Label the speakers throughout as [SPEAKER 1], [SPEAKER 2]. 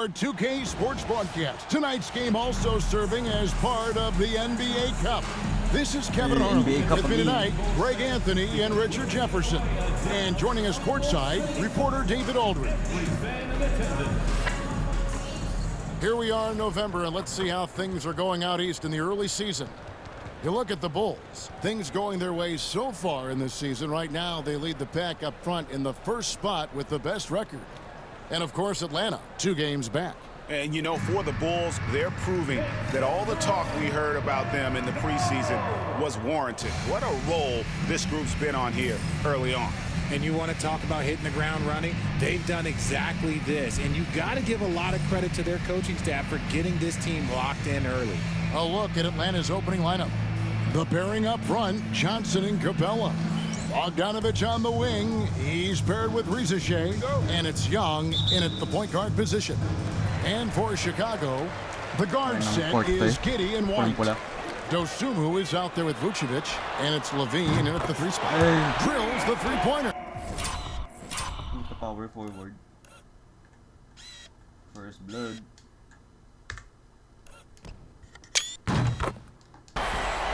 [SPEAKER 1] Our 2K Sports Broadcast. Tonight's game also serving as part of the NBA Cup. This is Kevin Arnold. With me tonight, Greg Anthony and Richard Jefferson. And joining us courtside, reporter David Aldridge. Here we are in November, and let's see how things are going out east in the early season. You look at the Bulls. Things going their way so far in this season. Right now, they lead the pack up front in the first spot with the best record. And, of course, Atlanta, 2 games back.
[SPEAKER 2] And, you know, for the Bulls, they're proving that all the talk we heard about them in the preseason was warranted. What a role this group's been on here early on.
[SPEAKER 3] And you want to talk about hitting the ground running? They've done exactly this. And you've got to give a lot of credit to their coaching staff for getting this team locked in early.
[SPEAKER 1] A look at Atlanta's opening lineup. The pairing up front, Johnson and Capella. Bogdanovich on the wing. He's paired with Rizashea, and it's Young in at the point guard position. And for Chicago, the guard set is Giddey and White. Dosunmu is out there with Vucevic, and it's Levine in at the 3 spot. Drills the three-pointer.
[SPEAKER 4] Power forward. First blood.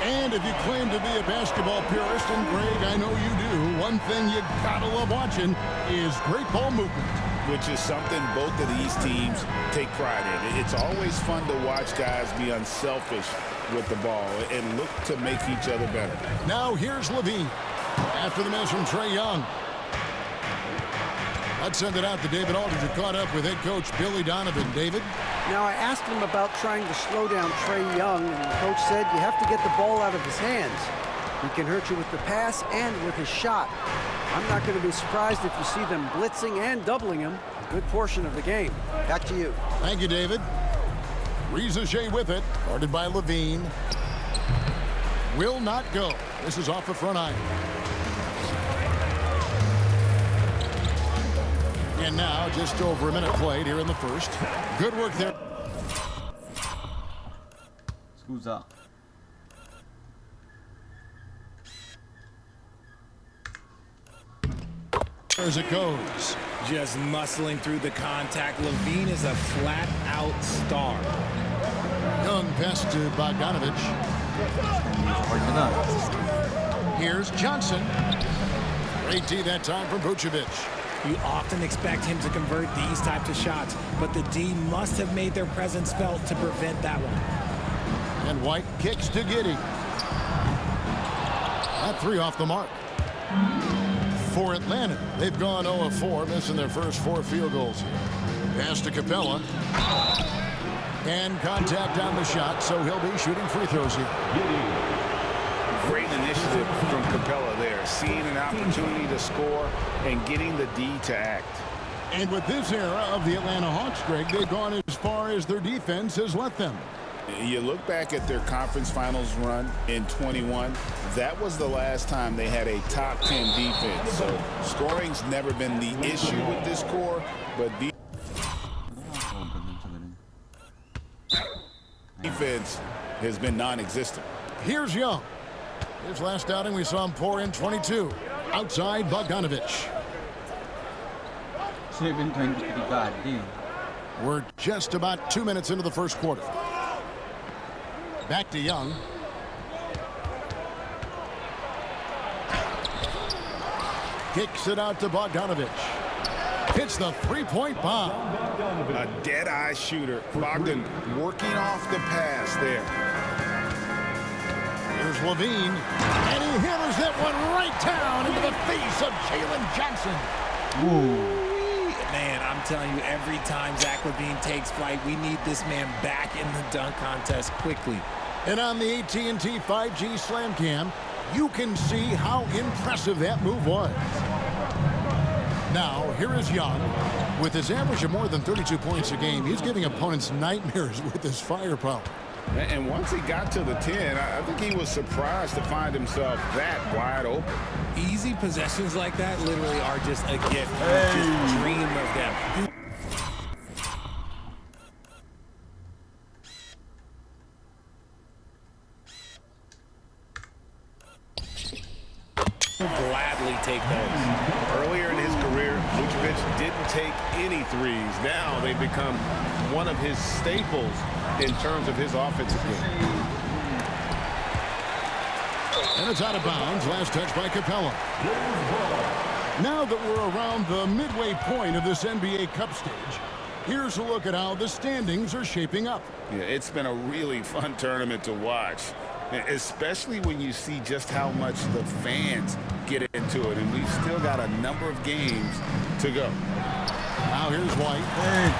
[SPEAKER 1] And if you claim to be a basketball purist, and Greg, I know you do, one thing you gotta love watching is great ball movement.
[SPEAKER 2] Which is something both of these teams take pride in. It's always fun to watch guys be unselfish with the ball and look to make each other better.
[SPEAKER 1] Now here's Levine. After the miss from Trae Young. I'd send it out to David Aldridge, who caught up with head coach Billy Donovan. David?
[SPEAKER 5] Now, I asked him about trying to slow down Trae Young, and the coach said you have to get the ball out of his hands. He can hurt you with the pass and with his shot. I'm not going to be surprised if you see them blitzing and doubling him a good portion of the game. Back to you.
[SPEAKER 1] Thank you, David. Rizashea with it, guarded by Levine. Will not go. This is off the front iron. And now, just over a minute played here in the first. Good work there.
[SPEAKER 4] Scusa.
[SPEAKER 1] As it goes.
[SPEAKER 3] Just muscling through the contact. Levine is a flat-out star.
[SPEAKER 1] Young pass to Bogdanovich. Here's Johnson. Great D that time from Vucevic.
[SPEAKER 3] You often expect him to convert these types of shots, but the D must have made their presence felt to prevent that one.
[SPEAKER 1] And White kicks to Giddey. That 3 off the mark. For Atlanta, they've gone 0 of 4, missing their first 4 field goals here. Pass to Capella. And contact on the shot, so he'll be shooting free throws here.
[SPEAKER 2] Great initiative from Capella there, seeing an opportunity to score and getting the D to act.
[SPEAKER 1] And with this era of the Atlanta Hawks, Greg, they've gone as far as their defense has let them.
[SPEAKER 2] You look back at their conference finals run in 21, that was the last time they had a top 10 defense. So scoring's never been the issue with this core, but defense has been non-existent.
[SPEAKER 1] Here's Young. His last outing, we saw him pour in 22. Outside, Bogdanovich.
[SPEAKER 4] 7:23, goddamn.
[SPEAKER 1] We're just about 2 minutes into the first quarter. Back to Young. Kicks it out to Bogdanovich. Hits the three-point bomb.
[SPEAKER 2] A dead-eye shooter. Bogdan working off the pass there.
[SPEAKER 1] Here's Levine, and he hammers that one right down into the face of Jalen Johnson.
[SPEAKER 4] Ooh.
[SPEAKER 3] Man, I'm telling you, every time Zach LaVine takes flight, we need this man back in the dunk contest quickly.
[SPEAKER 1] And on the AT&T 5G Slam Cam, you can see how impressive that move was. Now, here is Young. With his average of more than 32 points a game, he's giving opponents nightmares with his firepower.
[SPEAKER 2] And once he got to the 10, I think he was surprised to find himself that wide open.
[SPEAKER 3] Easy possessions like that literally are just a gift. Just dream of them. He'll gladly take those.
[SPEAKER 2] Earlier in his career, Vucevic
[SPEAKER 6] which didn't take any threes. Now they become one of his staples in terms of his offensive game.
[SPEAKER 1] And it's out of bounds. Last touch by Capella. Now that we're around the midway point of this NBA Cup stage, here's a look at how the standings are shaping up.
[SPEAKER 2] Yeah, it's been a really fun tournament to watch, especially when you see just how much the fans get into it. And we've still got a number of games to go.
[SPEAKER 1] Now here's White.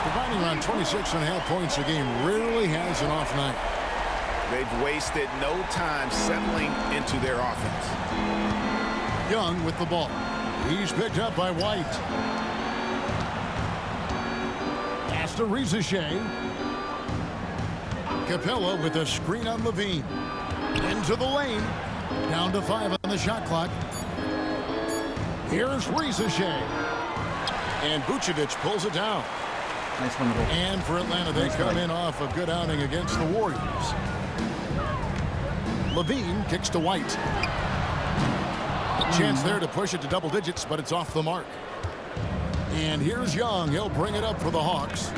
[SPEAKER 1] Providing around 26.5 points a game. Rarely has an off night.
[SPEAKER 2] They've wasted no time settling into their offense.
[SPEAKER 1] Young with the ball. He's picked up by White. Pass to Rizachet. Capella with a screen on Levine. Into the lane. Down to 5 on the shot clock. Here's Rizachet. And Vucevic pulls it down.
[SPEAKER 4] Nice one, bro.
[SPEAKER 1] And for Atlanta, they come in off a good outing against the Warriors. Levine kicks to White. Chance there to push it to double digits, but it's off the mark. And here's Young. He'll bring it up for the Hawks.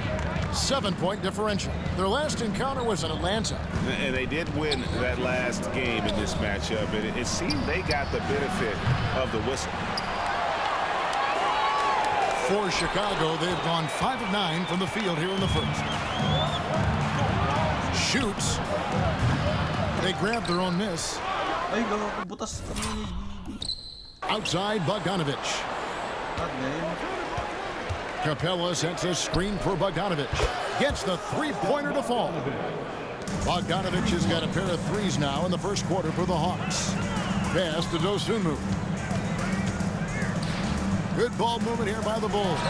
[SPEAKER 1] 7-point differential. Their last encounter was in Atlanta.
[SPEAKER 2] And they did win that last game in this matchup. And it seemed they got the benefit of the whistle.
[SPEAKER 1] For Chicago, they've gone 5 of 9 from the field here in the first. Shoots. They grab their own miss.
[SPEAKER 4] Ay, gago, butas kami.
[SPEAKER 1] Outside, Bogdanovic.
[SPEAKER 4] God damn.
[SPEAKER 1] Capella sets a screen for Bogdanovic. Gets the three-pointer to fall. Bogdanovic has got a pair of threes now in the first quarter for the Hawks. Pass to Dosunmu. Good ball movement here by the Bulls.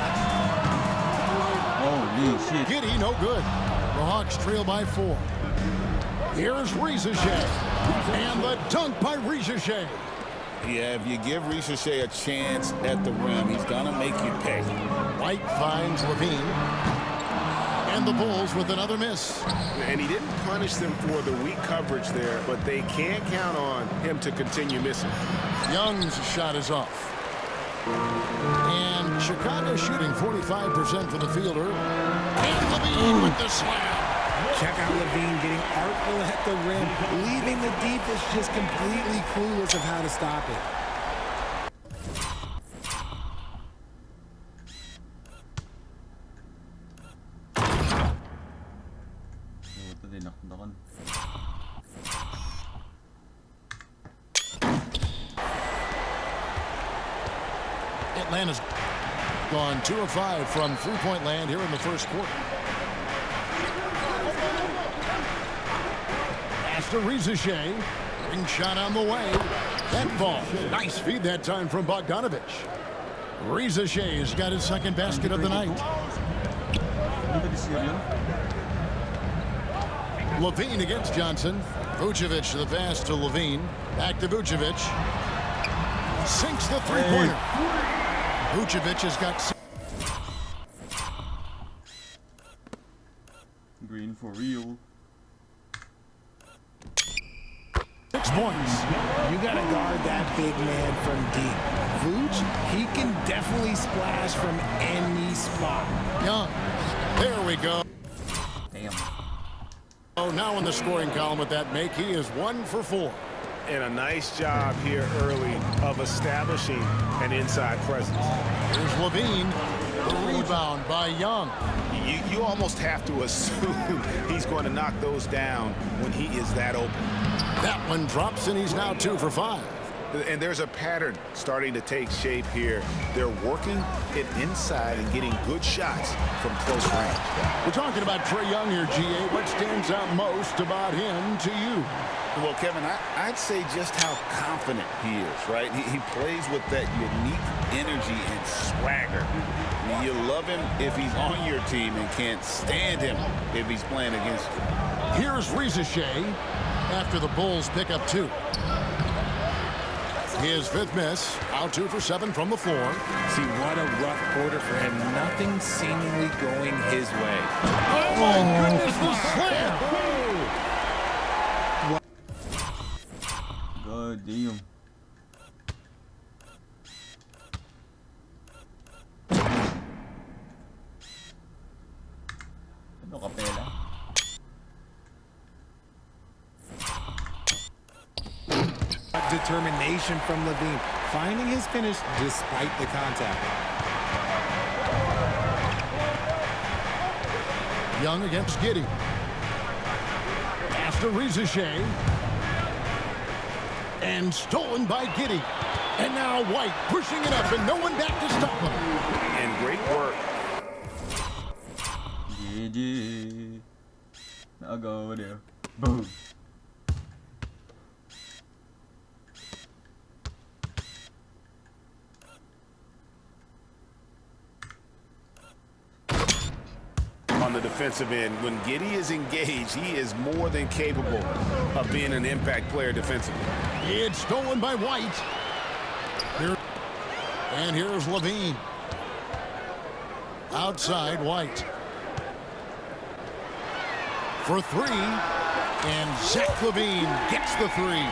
[SPEAKER 4] Holy shit.
[SPEAKER 1] Giddy, no good. The Hawks trail by 4. Here's Rizachet. And the dunk by Rizachet.
[SPEAKER 2] Yeah, if you give Rizachet a chance at the rim, he's going to make you pay.
[SPEAKER 1] White finds Levine. And the Bulls with another miss.
[SPEAKER 6] And he didn't punish them for the weak coverage there, but they can't count on him to continue missing.
[SPEAKER 1] Young's shot is off. And Chicago shooting 45% for the fielder. And Levine with the slam.
[SPEAKER 3] Check out Levine getting artful at the rim, leaving the defense just completely clueless of how to stop it.
[SPEAKER 4] Ito din nakadakan.
[SPEAKER 1] Atlanta's gone 2 of 5 from three-point land here in the first quarter. Pass to Rizachet. Ring shot on the way. That ball. Nice feed that time from Bogdanovic. Rizachet's got his second basket of the night.
[SPEAKER 4] Hindi ba this year yun?
[SPEAKER 1] Levine against Johnson. Vucevic the pass to Levine. Back to Vucevic. Sinks the three-pointer. Vucevic has got...
[SPEAKER 4] Green for real.
[SPEAKER 1] 6 points.
[SPEAKER 3] You got to guard that big man from deep. Vooch, he can definitely splash from any spot.
[SPEAKER 1] Young. There we go.
[SPEAKER 4] Damn.
[SPEAKER 1] Oh, now in the scoring column with that make, he is 1 for 4.
[SPEAKER 6] And a nice job here early of establishing an inside presence.
[SPEAKER 1] Here's Levine. The rebound by Young.
[SPEAKER 2] You almost have to assume he's going to knock those down when he is that open.
[SPEAKER 1] That one drops, and he's now 2 for 5.
[SPEAKER 2] And there's a pattern starting to take shape here. They're working it inside and getting good shots from close range.
[SPEAKER 1] We're talking about Trae Young here, GA. What stands out most about him to you?
[SPEAKER 2] Well, Kevin, I'd say just how confident he is, right? He plays with that unique energy and swagger. You love him if he's on your team and can't stand him if he's playing against you.
[SPEAKER 1] Here's Rizachet after the Bulls pick up 2. His 5th miss, out 2 for 7 from the floor.
[SPEAKER 3] See, what a rough quarter for him. Nothing seemingly going his way.
[SPEAKER 1] Oh, my goodness, the slam!
[SPEAKER 4] God damn.
[SPEAKER 3] determination from Levine, finding his finish despite the contact.
[SPEAKER 1] Young against Giddey. Pass to Rizachet. And stolen by Giddey. And now White pushing it up and no one back to stop him.
[SPEAKER 6] And great work.
[SPEAKER 4] GG. Đã go đều. Boom.
[SPEAKER 6] On the defensive end, when Giddey is engaged, he is more than capable of being an impact player defensively.
[SPEAKER 1] It's stolen by White. And here's Levine. Outside White. For three. And Zach Levine gets the three.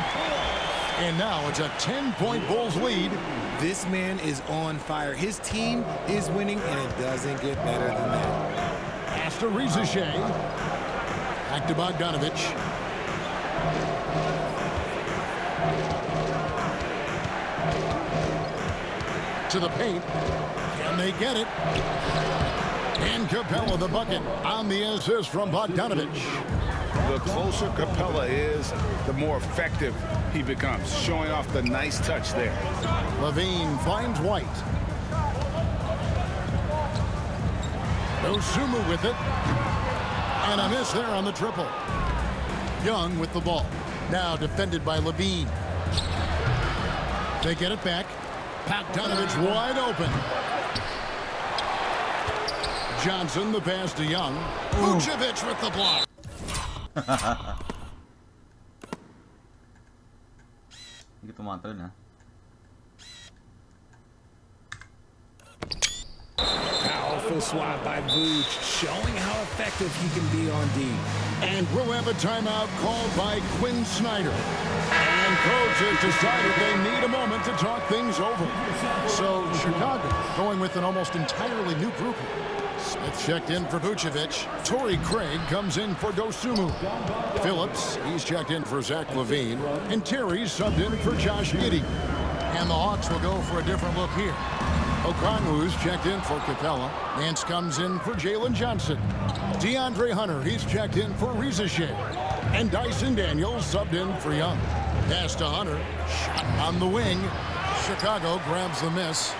[SPEAKER 1] And now it's a 10-point Bulls lead.
[SPEAKER 3] This man is on fire. His team is winning, and it doesn't get better than that.
[SPEAKER 1] Pass to Rizachet. Back to Bogdanovich. To the paint. Can they get it? And Capella the bucket on the assist from Bogdanovich.
[SPEAKER 6] The closer Capella is, the more effective he becomes, showing off the nice touch there.
[SPEAKER 1] Levine finds White. Dosunmu with it. And a miss there on the triple. Young with the ball. Now defended by Levine. They get it back. Bogdanovich wide open. Johnson the pass to Young. Vucevic with the block.
[SPEAKER 4] Gitu mantul ya.
[SPEAKER 3] Powerful swat by Vooch, showing how effective he can be on D.
[SPEAKER 1] And we'll have a timeout called by Quinn Snyder. And coach has decided they need a moment to talk things over. So Chicago going with an almost entirely new group here. Smith checked in for Vucevic. Torrey Craig comes in for Dosunmu. Phillips, he's checked in for Zach Levine. And Terry's subbed in for Josh Giddey. And the Hawks will go for a different look here. Okongwu's checked in for Capella. Nance comes in for Jalen Johnson. DeAndre Hunter, he's checked in for Rizachet. And Dyson Daniels subbed in for Young. Pass to Hunter. Shot on the wing. Chicago grabs the miss.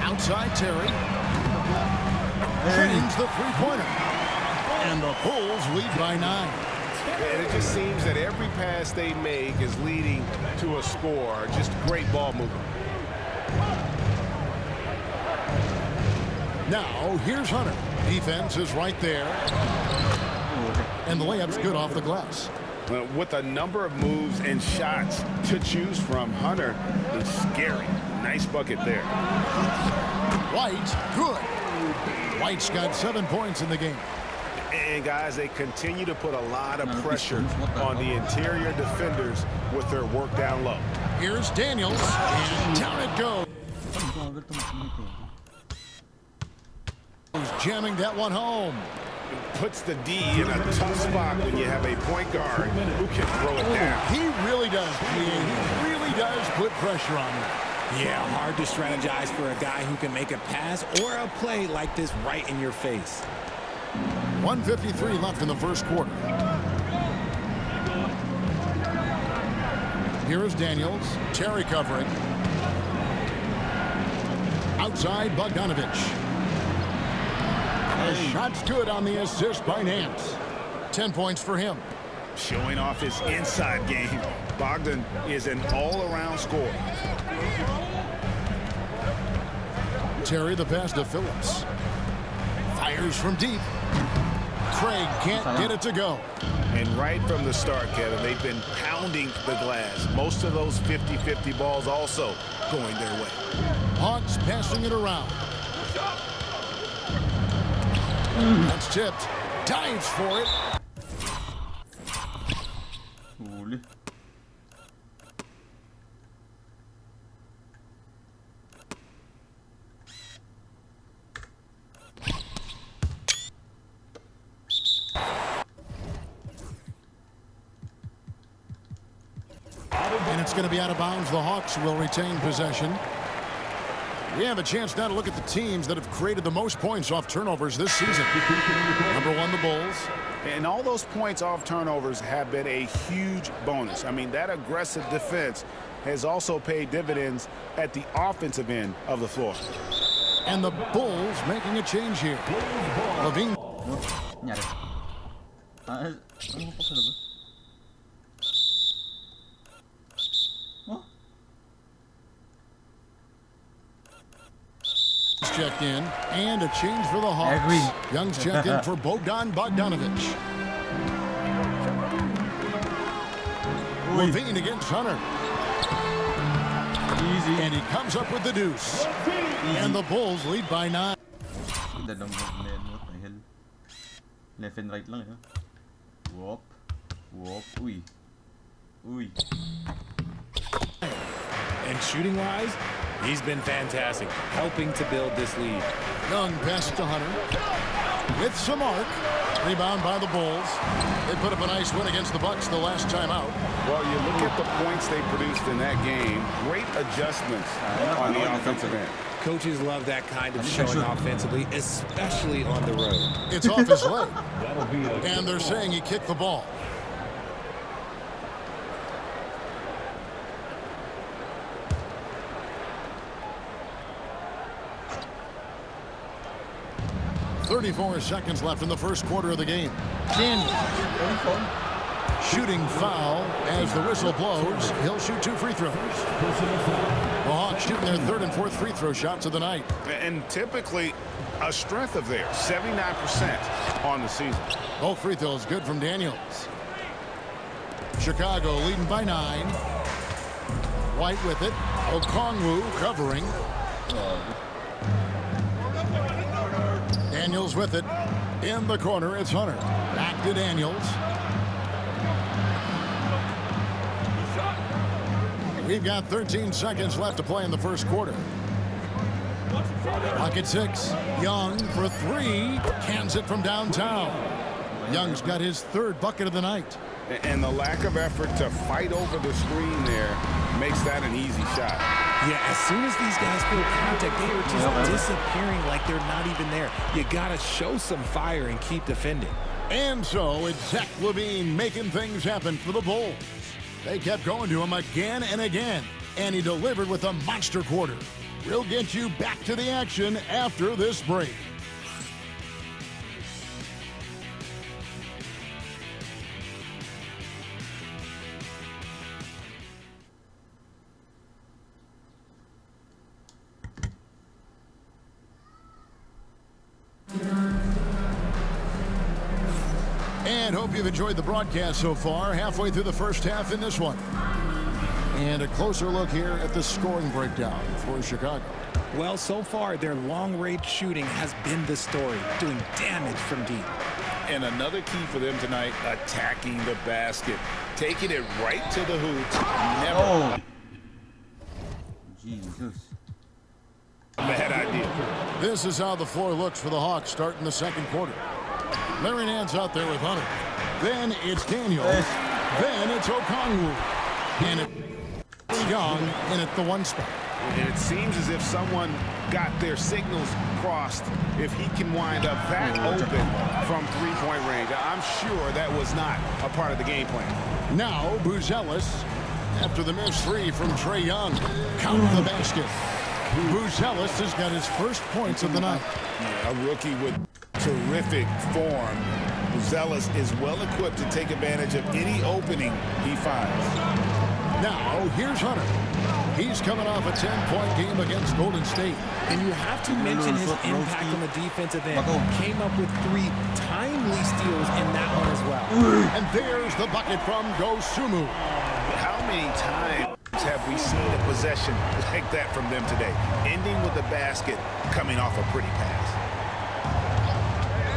[SPEAKER 1] Outside Terry. Drains the three-pointer. And the Bulls lead by 9.
[SPEAKER 6] And it just seems that every pass they make is leading to a score. Just great ball movement.
[SPEAKER 1] Now, here's Hunter. Defense is right there. And the layup's good off the glass.
[SPEAKER 6] With a number of moves and shots to choose from, Hunter is scary. Nice bucket there.
[SPEAKER 1] White, good. White's got 7 points in the game.
[SPEAKER 6] And guys, they continue to put a lot of pressure on the interior defenders with their work down low.
[SPEAKER 1] Here's Daniels, and down it goes. Jamming that one home.
[SPEAKER 6] Puts the D in a tough spot when you have a point guard who can throw it down.
[SPEAKER 1] He really does, he really does put pressure on him.
[SPEAKER 3] Yeah, hard to strategize for a guy who can make a pass or a play like this right in your face.
[SPEAKER 1] 1:53 left in the first quarter. Here is Daniels. Terry covering. Outside Bogdanovich. The shot's good on the assist by Nance. 10 points for him.
[SPEAKER 6] Showing off his inside game. Bogdan is an all-around scorer.
[SPEAKER 1] Terry the pass to Phillips. Fires from deep. Craig can't get it to go.
[SPEAKER 6] And right from the start, Kevin, they've been pounding the glass. Most of those 50-50 balls also going their way.
[SPEAKER 1] Hawks passing it around. That's tipped. Dives for it.
[SPEAKER 4] Boleh.
[SPEAKER 1] It's going to be out of bounds. The Hawks will retain possession. We have a chance now to look at the teams that have created the most points off turnovers this season. Number 1, the Bulls.
[SPEAKER 6] And all those points off turnovers have been a huge bonus. I mean, that aggressive defense has also paid dividends at the offensive end of the floor.
[SPEAKER 1] And the Bulls making a change here. Levine.
[SPEAKER 4] Nyari. Ano po sa labas? Oh.
[SPEAKER 1] Checked in, and a change for the Hawks. Young's checked in for Bogdanovich. Levine against Hunter.
[SPEAKER 4] Easy.
[SPEAKER 1] And he comes up with the deuce. And the Bulls lead by 9.
[SPEAKER 4] Ganda ng move na yan. What the hell? Left and right lang eh. Whoop. Whoop. Uy. Uy.
[SPEAKER 3] And shooting-wise, he's been fantastic, helping to build this lead.
[SPEAKER 1] Young passes to Hunter. With some arc. Rebound by the Bulls. They put up a nice win against the Bucks the last time out.
[SPEAKER 6] Well, you look at the points they produced in that game. Great adjustments on the offensive end.
[SPEAKER 3] Coaches love that kind of showing offensively, especially on the road.
[SPEAKER 1] It's off his leg. And they're saying he kicked the ball. .34 seconds left in the first quarter of the game. Daniels. Shooting foul as the whistle blows. He'll shoot 2 free throws. The Hawks shooting their 3rd and 4th free throw shots of the night.
[SPEAKER 6] And typically a strength of theirs, 79% on the season.
[SPEAKER 1] Both free throws good from Daniels. Chicago leading by 9. White with it. Okongwu covering. Daniels with it. In the corner, it's Hunter. Back to Daniels. We've got 13 seconds left to play in the first quarter. Clock at 6. Young for 3. Cans it from downtown. Young's got his 3rd bucket of the night.
[SPEAKER 6] And the lack of effort to fight over the screen there makes that an easy shot.
[SPEAKER 3] Yeah, as soon as these guys feel contact, they are just disappearing like they're not even there. You got to show some fire and keep defending.
[SPEAKER 1] And so it's Zach LaVine making things happen for the Bulls. They kept going to him again and again, and he delivered with a monster quarter. We'll get you back to the action after this break. And hope you've enjoyed the broadcast so far. Halfway through the first half in this one. And a closer look here at the scoring breakdown for Chicago.
[SPEAKER 3] Well, so far, their long-range shooting has been the story, doing damage from deep.
[SPEAKER 6] And another key for them tonight, attacking the basket. Taking it right to the hoop. Never
[SPEAKER 4] Oh. Jesus.
[SPEAKER 6] a bad idea.
[SPEAKER 1] This is how the floor looks for the Hawks starting the second quarter. Larry Nance out there with Hunter. Then it's Daniels. Then it's Okongwu. And it's Young in at the 1 spot.
[SPEAKER 6] And it seems as if someone got their signals crossed if he can wind up that open from 3-point range. I'm sure that was not a part of the game plan.
[SPEAKER 1] Now Buzelis after the missed 3 from Trae Young. Count the basket. Buzelis has got his first points of the night.
[SPEAKER 6] A rookie with terrific form. Buzelis is well equipped to take advantage of any opening he finds.
[SPEAKER 1] Now here's Hunter. He's coming off a 10-point game against Golden State.
[SPEAKER 3] And you have to mention his impact on the defensive end. Came up with 3 timely steals in that one as well.
[SPEAKER 1] And there's the bucket from Dosunmu.
[SPEAKER 6] How many times have we seen a possession like that from them today? Ending with a basket coming off a pretty pass.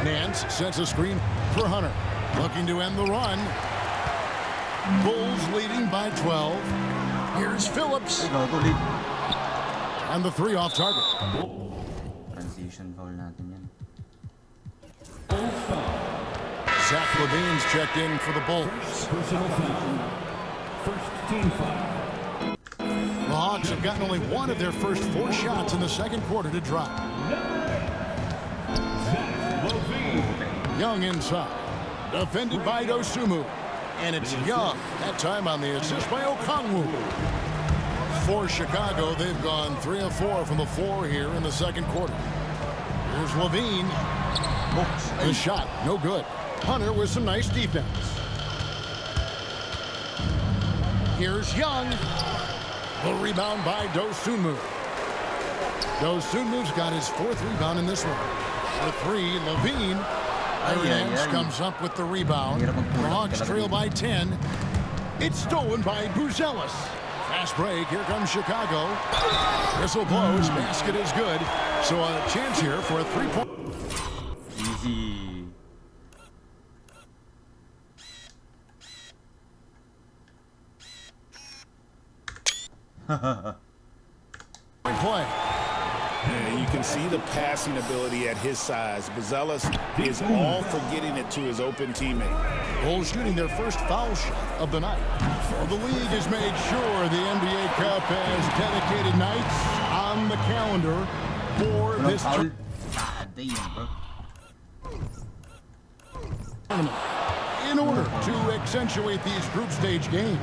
[SPEAKER 1] Nance sets a screen for Hunter. Looking to end the run. Bulls leading by 12. Here's Phillips. And the 3 off target.
[SPEAKER 4] Transition foul natin yan.
[SPEAKER 1] Zach LaVine's checked in for the Bulls.
[SPEAKER 7] Personal foul. First team foul.
[SPEAKER 1] Hawks have gotten only one of their first 4 shots in the second quarter to drop. Young inside. Defended by Dosunmu. And it's Young. That time on the assist by Okongwu. For Chicago, they've gone 3 of 4 from the floor here in the second quarter. Here's Levine. The shot, no good. Hunter with some nice defense. Here's Young. The rebound by Dosunmu. Dosunmu's got his 4th rebound in this one. For 3, Levine. Mirage comes up with the rebound. The Hawks trail by 10. It's stolen by Buzelis. Fast break. Here comes Chicago. Whistle blows. Basket is good. So a chance here for a 3-point.
[SPEAKER 4] Easy.
[SPEAKER 1] Play.
[SPEAKER 6] And you can see the passing ability at his size. Buzelis is all for getting it to his open teammate.
[SPEAKER 1] Bulls shooting their first foul shot of the night. Well, the league has made sure the NBA Cup has dedicated nights on the calendar for this
[SPEAKER 4] God damn, bro.
[SPEAKER 1] tournament in order to accentuate these group stage games.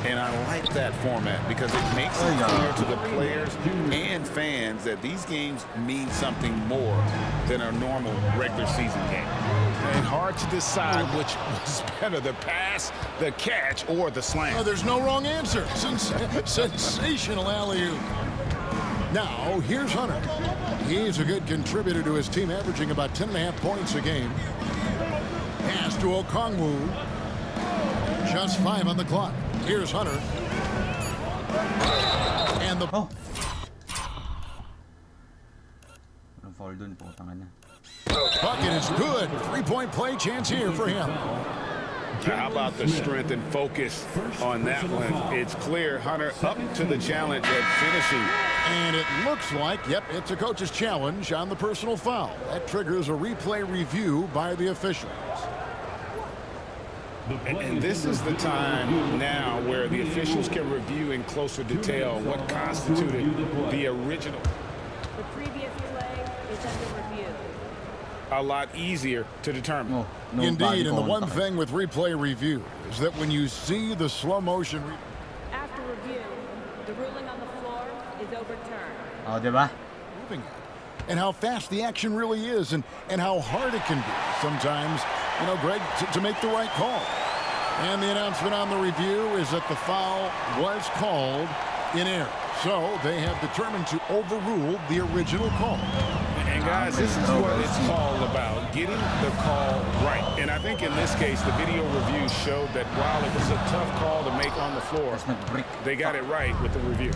[SPEAKER 2] And I like that format because it makes it clear to the players and fans that these games mean something more than a normal regular season game.
[SPEAKER 6] And hard to decide which was better, the pass, the catch, or the slam.
[SPEAKER 1] Oh, there's no wrong answer. Sensational alley-oop. Now, here's Hunter. He's a good contributor to his team, averaging about 10.5 points a game. Pass to Okongwu. Just 5 on the clock. Here's Hunter. And the...
[SPEAKER 4] Oh! Walang foul dun po, tanga na.
[SPEAKER 1] Bucket is good. 3-point play chance here for him.
[SPEAKER 6] How about the strength and focus on that one? It's clear Hunter up to the challenge at finishing.
[SPEAKER 1] And it looks like, yep, it's a coach's challenge on the personal foul. That triggers a replay review by the officials.
[SPEAKER 6] And this is the time now where the officials can review in closer detail what constituted the original.
[SPEAKER 7] The previous play is under review.
[SPEAKER 6] A lot easier to determine.
[SPEAKER 4] Oh, no
[SPEAKER 1] Indeed, and the
[SPEAKER 4] body
[SPEAKER 1] one
[SPEAKER 4] contact.
[SPEAKER 1] thing with replay review is that when you see the slow motion...
[SPEAKER 7] After review, the ruling on the floor is overturned.
[SPEAKER 4] Oh, diba?
[SPEAKER 1] moving at, and how fast the action really is, and how hard it can be sometimes, you know, Greg, to make the right call. And the announcement on the review is that the foul was called in error. So they have determined to overrule the original call.
[SPEAKER 6] And guys, this is what it's all about, getting the call right. And I think in this case, the video review showed that while it was a tough call to make on the floor, they got it right with the review.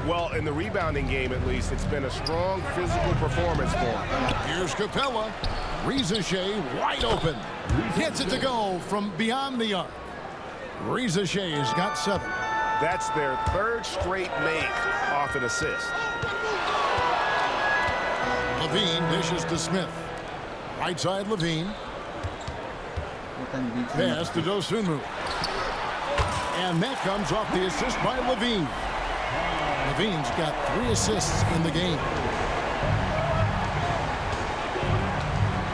[SPEAKER 8] Well, in the rebounding game, at least, it's been a strong physical performance for him.
[SPEAKER 1] Here's Capella. Rizachet wide open. Gets it to go from beyond the arc. Rizachet's got 7.
[SPEAKER 8] That's their third straight make off an assist.
[SPEAKER 1] Levine dishes to Smith. Right side Levine. Pass to Dosunmu. And that comes off the assist by Levine. Levine's got 3 assists in the game.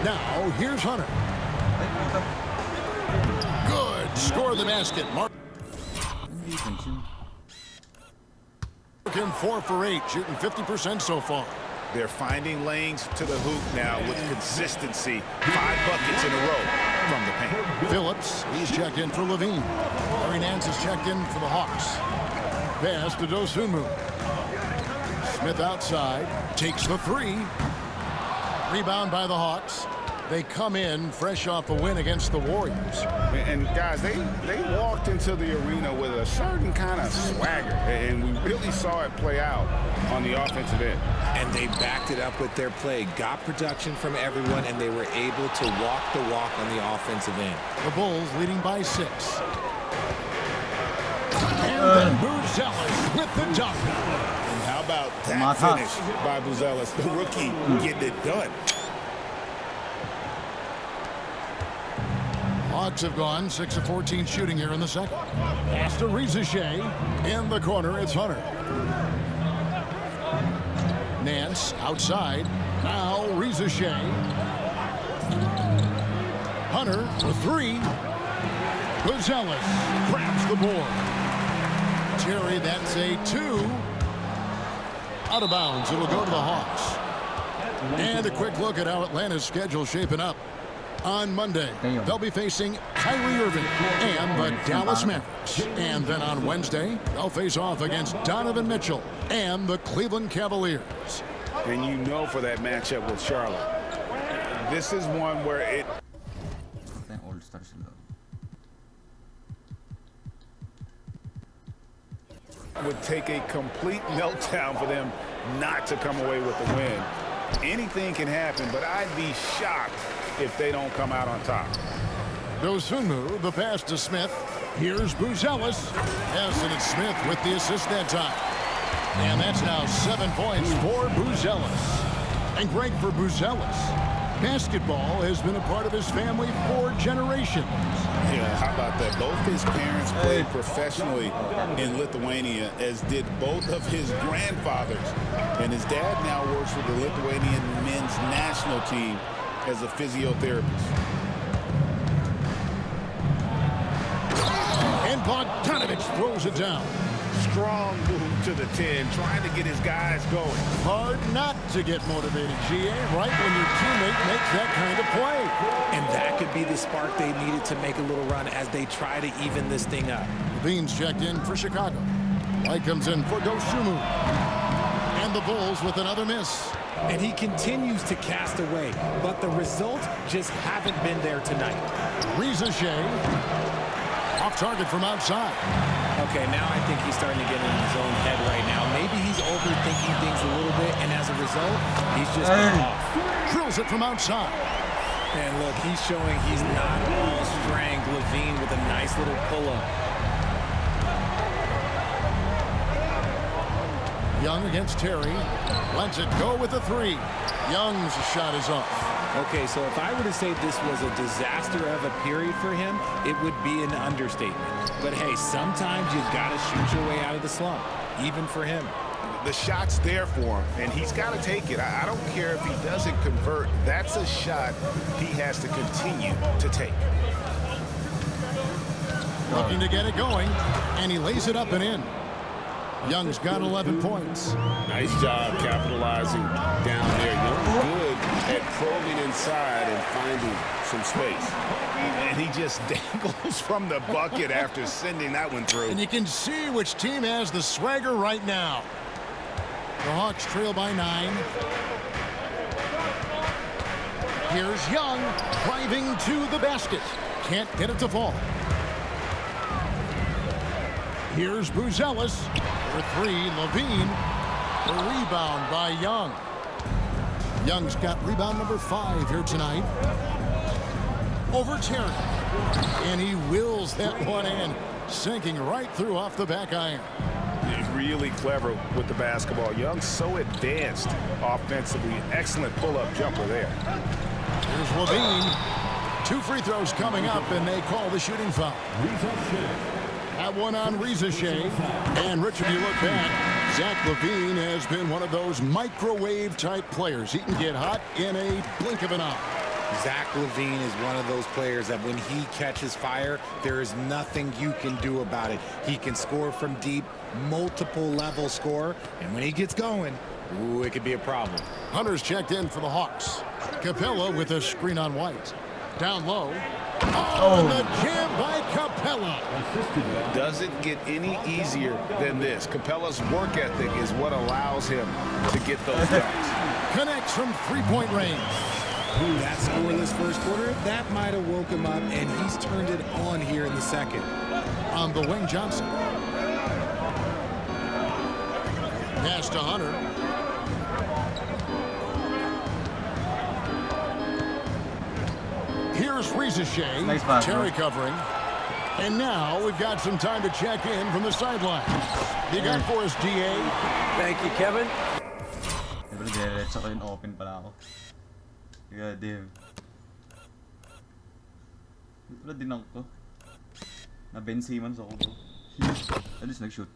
[SPEAKER 1] Now, here's Hunter. Good. Score the basket. Markin 4 for 8, shooting 50% so far.
[SPEAKER 6] They're finding lanes to the hoop now with consistency. 5 buckets in a row from the paint.
[SPEAKER 1] Phillips, he's checked in for Levine. Larry Nance is checked in for the Hawks. Pass to Dosunmu. Smith outside, takes the 3. Rebound by the Hawks. They come in fresh off a win against the Warriors.
[SPEAKER 6] And guys, they walked into the arena with a certain kind of swagger, and we really saw it play out on the offensive end.
[SPEAKER 3] And they backed it up with their play, got production from everyone, and they were able to walk the walk on the offensive end.
[SPEAKER 1] The Bulls leading by 6. And then Buzelis with the dunk.
[SPEAKER 6] And how about that finish by Buzelis, the rookie, getting it done.
[SPEAKER 1] Hawks have gone 6 of 14 shooting here in the second. Pass to Rizachet. In the corner, it's Hunter. defense outside. Now Rizachet. Hunter for three. Buzelis grabs the board. Terry, that's a 2. Out of bounds. It'll go to the Hawks. And a quick look at how Atlanta's schedule shaping up. On Monday, they'll be facing Kyrie Irving and the Dallas Mavericks. And then on Wednesday, they'll face off against Donovan Mitchell and the Cleveland Cavaliers.
[SPEAKER 6] And you know for that matchup with Charlotte, this is one where it would take a complete meltdown for them not to come away with the win. Anything can happen, but I'd be shocked if they don't come out on top.
[SPEAKER 1] Dosunmu, the pass to Smith. Here's Buzelis. Yes, and it's Smith with the assist that time. And that's now 7 points for Buzelis. And great for Buzelis. Basketball has been a part of his family for generations.
[SPEAKER 2] Yeah, how about that? Both his parents played professionally in Lithuania, as did both of his grandfathers. And his dad now works with the Lithuanian men's national team as a physiotherapist.
[SPEAKER 1] And Bogdanovich throws it down.
[SPEAKER 6] Strong move to the 10, trying to get his guys going.
[SPEAKER 1] Hard not to get motivated, GA, right when your teammate makes that kind of play.
[SPEAKER 3] And that could be the spark they needed to make a little run as they try to even this thing up.
[SPEAKER 1] Levine's checked in for Chicago. White comes in for Dosunmu. And the Bulls with another miss.
[SPEAKER 3] And he continues to cast away, but the results just haven't been there tonight.
[SPEAKER 1] Rizachet off target from outside.
[SPEAKER 3] Okay, now I think he's starting to get in his own head right now. Maybe he's overthinking things a little bit, and as a result, he's just off.
[SPEAKER 1] Drills it from outside.
[SPEAKER 3] And look, he's showing he's not all strength. Levine with a nice little pull-up.
[SPEAKER 1] Young against Terry. Lets it go with a 3. Young's shot is off.
[SPEAKER 3] Okay, so if I were to say this was a disaster of a period for him, it would be an understatement. But hey, sometimes you've got to shoot your way out of the slump, even for him.
[SPEAKER 6] The shot's there for him, and he's got to take it. I don't care if he doesn't convert. That's a shot he has to continue to take.
[SPEAKER 1] Looking to get it going, and he lays it up and in. Young's got 11 points.
[SPEAKER 6] Nice job capitalizing down there. Young's good at probing inside and finding some space. And he just dangles from the bucket after sending that one through.
[SPEAKER 1] And you can see which team has the swagger right now. The Hawks trail by 9. Here's Young driving to the basket. Can't get it to fall. Here's Buzelis for 3. Levine. The rebound by Young. Young's got rebound number 5 here tonight. Over Terry. And he wills that one in, sinking right through off the back iron.
[SPEAKER 6] He's really clever with the basketball. Young's so advanced offensively. Excellent pull-up jumper there.
[SPEAKER 1] Here's Levine. 2 free throws coming up, and they call the shooting foul. That one on Rizachet. And Rich, if you look back, Zach Levine has been one of those microwave-type players. He can get hot in a blink of an eye.
[SPEAKER 3] Zach Levine is one of those players that when he catches fire, there is nothing you can do about it. He can score from deep, multiple level score, and when he gets going, ooh, it could be a problem.
[SPEAKER 1] Hunter's checked in for the Hawks. Capella with a screen on White. Down low. Oh, and the jam by Capella.
[SPEAKER 6] Doesn't get any easier than this. Capella's work ethic is what allows him to get those dunks.
[SPEAKER 1] Connects from three-point range.
[SPEAKER 3] That scoreless first quarter, that might have woke him up, and he's turned it on here in the second.
[SPEAKER 1] On the wing, Johnson. Pass to Hunter. Here's Rizachet.
[SPEAKER 4] Nice pass,
[SPEAKER 1] Terry
[SPEAKER 4] bro.
[SPEAKER 1] covering. And now we've got some time to check in from the sideline. You got for us, DA.
[SPEAKER 5] Thank you, Kevin.
[SPEAKER 4] Siyempre, diretso ko yung open pala ako. God damn. Wala din ako. Na Ben Simmons ako bro. At least nag-shoot.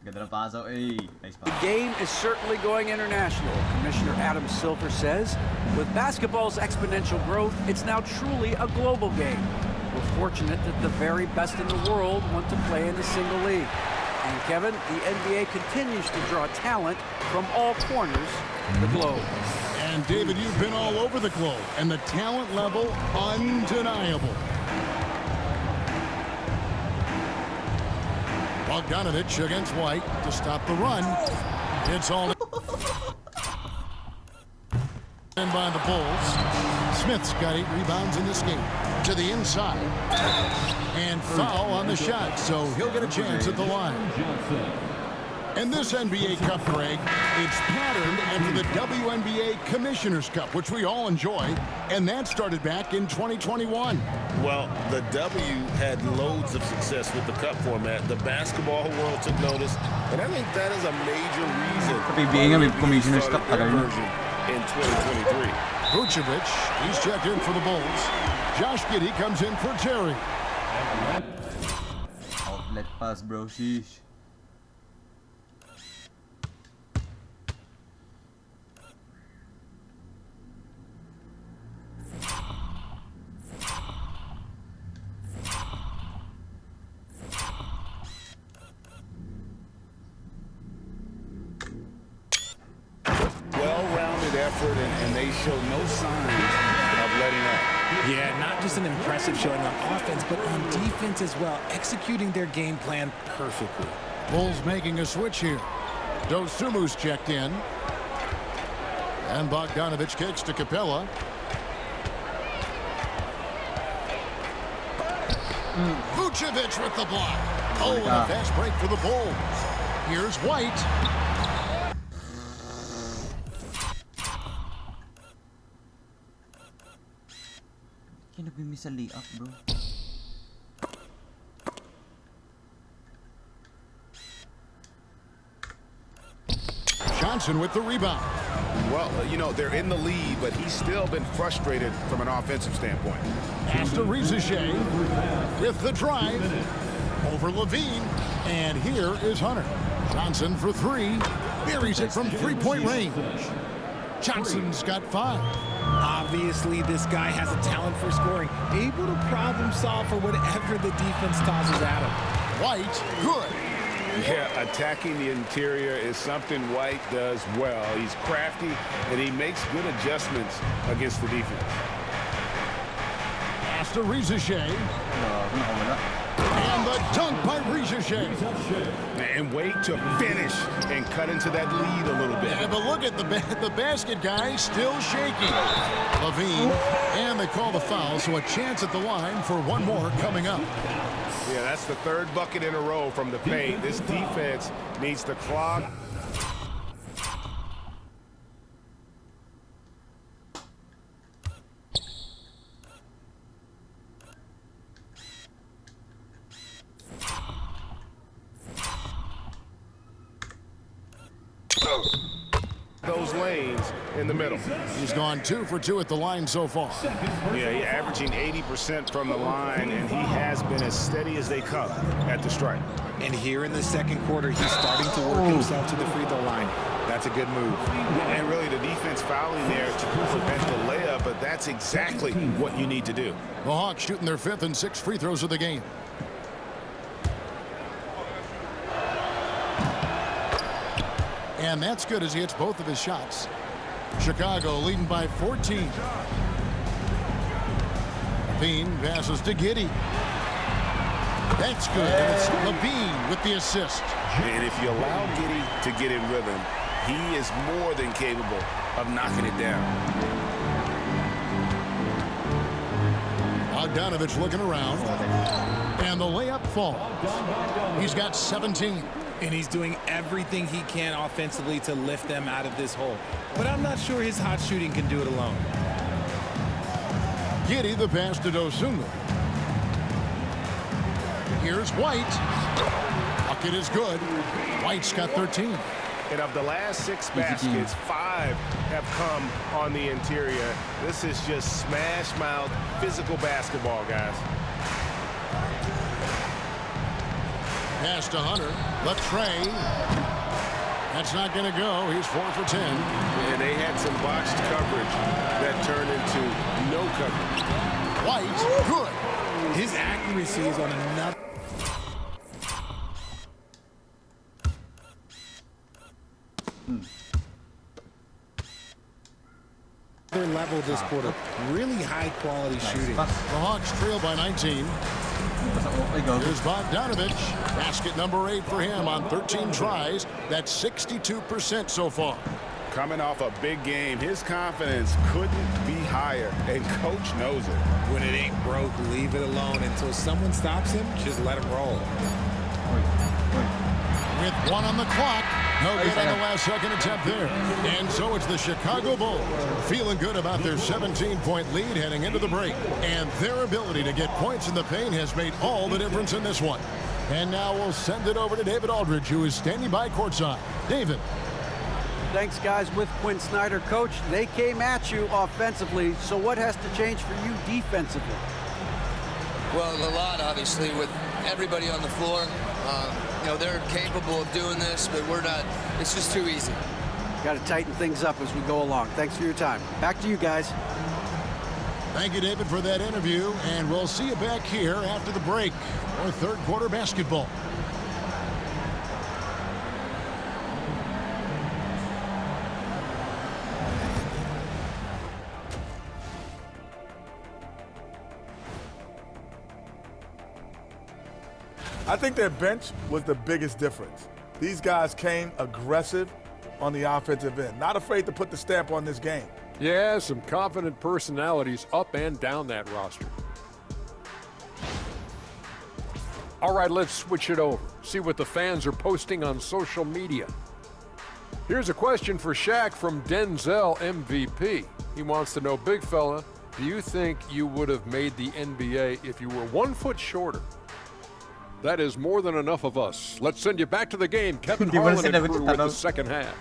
[SPEAKER 4] Ganda ng paso. Ay, nice
[SPEAKER 5] The
[SPEAKER 4] pass.
[SPEAKER 5] game is certainly going international. Commissioner Adam Silver says, with basketball's exponential growth, it's now truly a global game. We're fortunate that the very best in the world want to play in a single league. And Kevin, the NBA continues to draw talent from all corners of the globe.
[SPEAKER 1] And David, you've been all over the globe, and the talent level undeniable. Bogdanovich against White to stop the run. It's all in by the Bulls. Smith's got 8 rebounds in this game. To the inside. And foul on the shot, so he'll get a chance at the line. And this NBA Cup, Greg, it's patterned after the WNBA Commissioner's Cup, which we all enjoy, and that started back in 2021.
[SPEAKER 2] Well, the W had loads of success with the Cup format. The basketball world took notice, and I think that is a major reason
[SPEAKER 4] PBA nga may Commissioner's Cup tagal na.
[SPEAKER 2] version in 2023.
[SPEAKER 1] Vucevic, he's checked in for the Bulls. Josh Giddey comes in for Terry.
[SPEAKER 4] Outlet pass, bro. Sheesh.
[SPEAKER 2] Well-rounded effort, and they show no signs of letting up.
[SPEAKER 3] Yeah, not just an impressive showing on offense, but on defense as well, executing their game plan perfectly.
[SPEAKER 1] Bulls making a switch here. Dosumu's checked in. And Bogdanovich kicks to Capella. Vucevic with the block. Oh, and a fast break for the Bulls. Here's White.
[SPEAKER 4] Kaya nag-miss sa layup, bro.
[SPEAKER 1] Johnson with the rebound.
[SPEAKER 8] Well, you know, they're in the lead, but he's still been frustrated from an offensive standpoint.
[SPEAKER 1] Pass to Rizachet with the drive over Levine. And here is Hunter. Johnson for 3. Buries it from 3-point range. Johnson's got 5.
[SPEAKER 3] Obviously, this guy has a talent for scoring, able to problem solve for whatever the defense tosses at him.
[SPEAKER 1] White, good.
[SPEAKER 8] Yeah, attacking the interior is something White does well. He's crafty, and he makes good adjustments against the defense.
[SPEAKER 1] Pass to Rizachet. And the dunk by Rizachet.
[SPEAKER 8] And wait to finish and cut into that lead a little bit.
[SPEAKER 1] Yeah, but look at the basket guy still shaking. Levine, and they call the foul, so a chance at the line for one more coming up.
[SPEAKER 8] Yeah, that's the 3rd bucket in a row from the paint. This defense needs to clog. Those lanes in the middle.
[SPEAKER 1] He's gone 2 for 2 at the line so far.
[SPEAKER 8] Yeah, he's averaging 80% from the line, and he has been as steady as they come at the stripe.
[SPEAKER 3] And here in the second quarter, he's starting to work himself to the free throw line. That's a good move.
[SPEAKER 8] And really, the defense fouling there to prevent the layup, but that's exactly what you need to do.
[SPEAKER 1] The Hawks shooting their 5th and 6th free throws of the game. And that's good as he hits both of his shots. Chicago leading by 14. Levine passes to Giddey. That's good. And it's Levine with the assist.
[SPEAKER 2] And if you allow Giddey to get in rhythm, he is more than capable of knocking it down.
[SPEAKER 1] Bogdanovich looking around. And the layup falls. He's got 17.
[SPEAKER 3] And he's doing everything he can offensively to lift them out of this hole. But I'm not sure his hot shooting can do it alone.
[SPEAKER 1] Giddey the pass to Dosunmu. Here's White. Bucket is good. White's got 13.
[SPEAKER 8] And of the last 6 baskets, 5 have come on the interior. This is just smash-mouth physical basketball, guys.
[SPEAKER 1] Pass to Hunter. Left Trey. That's not going to go. He's 4 for 10.
[SPEAKER 8] And they had some botched coverage that turned into no coverage.
[SPEAKER 1] White, good.
[SPEAKER 3] His accuracy is on another level this quarter. Really high quality shooting.
[SPEAKER 1] The Hawks trail by 19. Here's Bogdanovich. Basket number 8 for him on 13 tries. That's 62% so far.
[SPEAKER 8] Coming off a big game, his confidence couldn't be higher, and coach knows it.
[SPEAKER 3] When it ain't broke, leave it alone until someone stops him. Just let him roll.
[SPEAKER 1] With 1 on the clock. No good on the last second attempt there. And so it's the Chicago Bulls feeling good about their 17-point lead heading into the break. And their ability to get points in the paint has made all the difference in this one. And now we'll send it over to David Aldridge, who is standing by courtside. David.
[SPEAKER 5] Thanks, guys. With Quinn Snyder, coach, they came at you offensively. So what has to change for you defensively?
[SPEAKER 9] Well, a lot, obviously, with everybody on the floor. You know, they're capable of doing this, but we're not. It's just too easy.
[SPEAKER 5] Got to tighten things up as we go along. Thanks for your time. Back to you guys.
[SPEAKER 1] Thank you, David, for that interview. And we'll see you back here after the break for third quarter basketball.
[SPEAKER 10] I think their bench was the biggest difference. These guys came aggressive on the offensive end, not afraid to put the stamp on this game.
[SPEAKER 11] Yeah, some confident personalities up and down that roster. All right, let's switch it over. See what the fans are posting on social media. Here's a question for Shaq from Denzel MVP. He wants to know, big fella, do you think you would have made the NBA if you were 1 foot shorter? That is more than enough of us. Let's send you back to the game. Kevin Harlan and crew with the second half.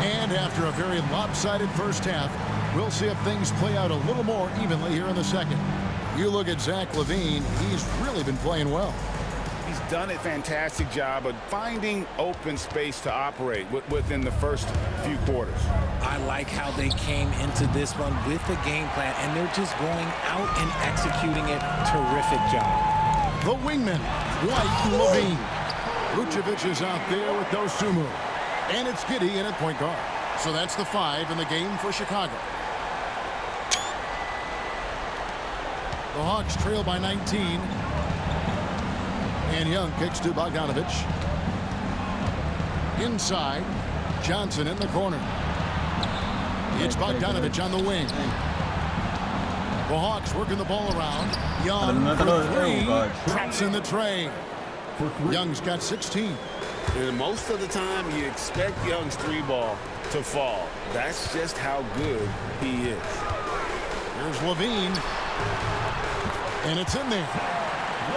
[SPEAKER 1] And after a very lopsided first half, we'll see if things play out a little more evenly here in the second. You look at Zach LaVine, he's really been playing well.
[SPEAKER 8] He's done a fantastic job of finding open space to operate within the first few quarters.
[SPEAKER 3] I like how they came into this one with a game plan, and they're just going out and executing it. Terrific job.
[SPEAKER 1] The wingman, White and LaVine. Vucevic is out there with those two moves. And it's Giddey in at point guard. So that's the 5 in the game for Chicago. The Hawks trail by 19. And Young kicks to Bogdanovich. Inside, Johnson in the corner. It's Bogdanovich on the wing. The Hawks working the ball around. Young for 3. Traps in the tray. Young's got 16.
[SPEAKER 8] And most of the time, you expect Young's 3-ball to fall. That's just how good he is.
[SPEAKER 1] Here's LaVine. And it's in there.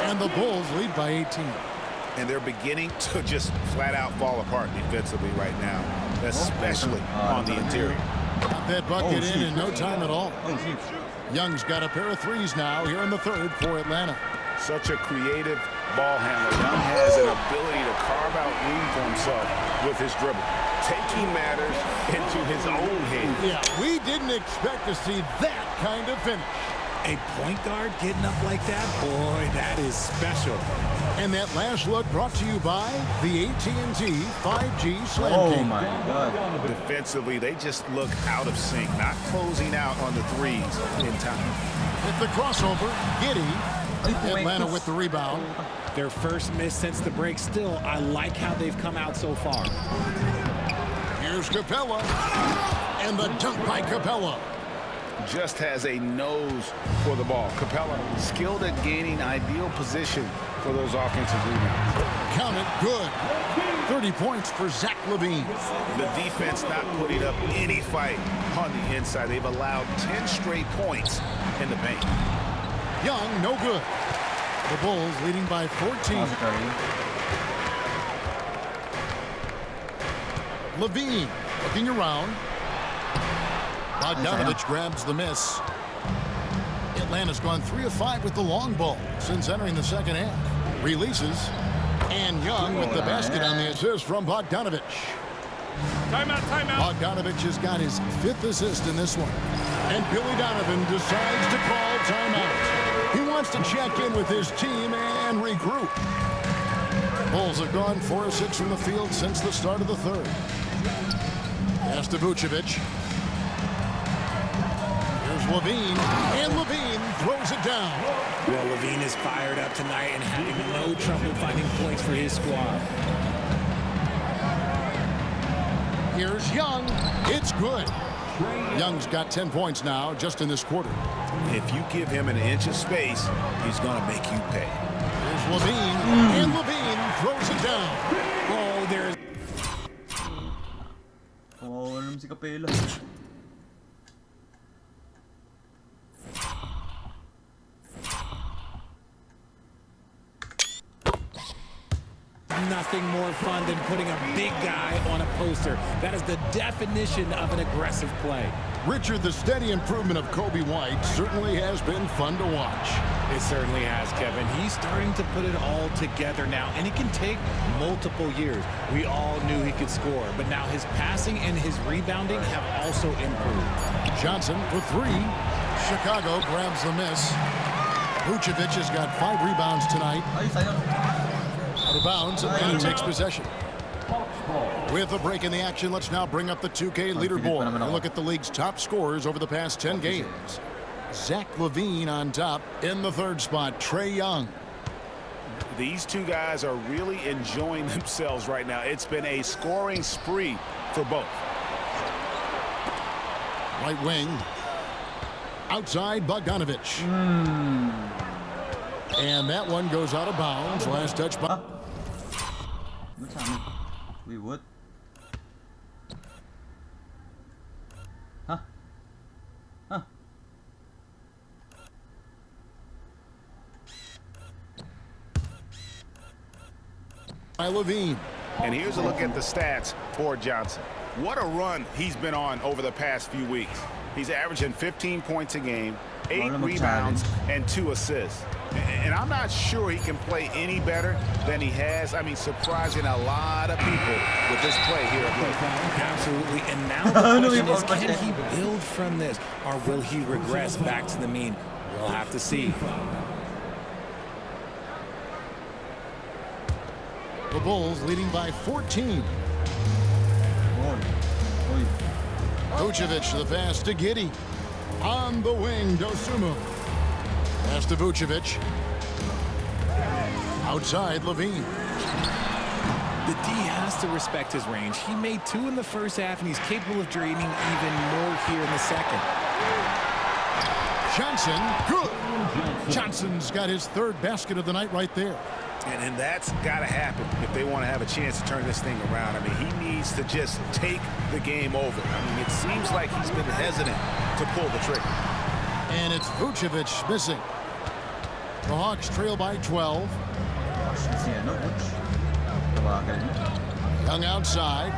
[SPEAKER 1] And the Bulls lead by 18.
[SPEAKER 2] And they're beginning to just flat out fall apart defensively right now, especially on the interior.
[SPEAKER 1] Got that bucket in no time at all. Young's got a pair of 3s now here in the third for Atlanta.
[SPEAKER 8] Such a creative ball handler. Young has an ability to carve out room for himself with his dribble, taking matters into his own hands.
[SPEAKER 1] Yeah, we didn't expect to see that kind of finish.
[SPEAKER 3] A point guard getting up like that, boy, that is special.
[SPEAKER 1] And that last look brought to you by the AT&T 5G Slam King.
[SPEAKER 4] Oh my God.
[SPEAKER 2] Defensively, they just look out of sync, not closing out on the threes in time.
[SPEAKER 1] With the crossover, Giddey. Atlanta with the rebound.
[SPEAKER 3] Their first miss since the break. Still, I like how they've come out so far.
[SPEAKER 1] Here's Capella. And the dunk by Capella.
[SPEAKER 2] Just has a nose for the ball. Capella skilled at gaining ideal position for those offensive rebounds.
[SPEAKER 1] Count it, good. 30 points for Zach LaVine.
[SPEAKER 2] The defense not putting up any fight on the inside. They've allowed 10 straight points in the paint.
[SPEAKER 1] Young, no good. The Bulls leading by 14. LaVine looking around. Bogdanovich grabs the miss. Atlanta's gone 3 of 5 with the long ball since entering the second half. Releases. And Young with the basket on the assist from Bogdanovich.
[SPEAKER 6] Timeout, timeout.
[SPEAKER 1] Bogdanovich has got his 5th assist in this one. And Billy Donovan decides to call timeout. He wants to check in with his team and regroup. Bulls have gone 4 of 6 from the field since the start of the third. Pass to Vucevic. Here's Levine, and Levine throws it down.
[SPEAKER 3] Well, Levine is fired up tonight and having no trouble finding points for his squad.
[SPEAKER 1] Here's Young. It's good. Young's got 10 points now just in this quarter.
[SPEAKER 8] If you give him an inch of space, he's going to make you pay.
[SPEAKER 1] Here's Levine, and Levine throws it down.
[SPEAKER 3] Oh, there's...
[SPEAKER 4] Oh, alam si Capela.
[SPEAKER 3] Nothing more fun than putting a big guy on a poster. That is the definition of an aggressive play.
[SPEAKER 1] Richard, the steady improvement of Kobe White certainly has been fun to watch.
[SPEAKER 3] It certainly has, Kevin. He's starting to put it all together now, and it can take multiple years. We all knew he could score, but now his passing and his rebounding have also improved.
[SPEAKER 1] Johnson for 3. Chicago grabs the miss. Vucevic has got 5 rebounds tonight. Out of bounds, and takes possession. With a break in the action, let's now bring up the 2K leaderboard and look at the league's top scorers over the past 10 games. Zach LaVine on top. In the third spot, Trae Young.
[SPEAKER 8] These two guys are really enjoying themselves right now. It's been a scoring spree for both.
[SPEAKER 1] Right wing. Outside, Bogdanovich. And that one goes out of bounds. Last touch by...
[SPEAKER 4] Wait, what? Huh? Huh?
[SPEAKER 1] By Levine.
[SPEAKER 8] And here's a look at the stats for Johnson. What a run he's been on over the past few weeks. He's averaging 15 points a game, 8 rebounds, and 2 assists. And I'm not sure he can play any better than he has. I mean, surprising a lot of people with this play here at Brooklyn.
[SPEAKER 3] Absolutely. And now the question is, can he build from this, or will he regress back to the mean? We'll have to see.
[SPEAKER 1] The Bulls leading by 14. Vucevic, the pass to Giddey. On the wing, Dosunmu. Pass to Vucevic. Outside, Levine.
[SPEAKER 3] The D has to respect his range. He made 2 in the first half, and he's capable of draining even more here in the second.
[SPEAKER 1] Johnson, good. Johnson's got his 3rd basket of the night right there.
[SPEAKER 8] And that's got to happen if they want to have a chance to turn this thing around. I mean, he needs to just take the game over. I mean, it seems like he's been hesitant to pull the trigger.
[SPEAKER 1] And it's Vucevic missing. The Hawks trail by 12. Young outside.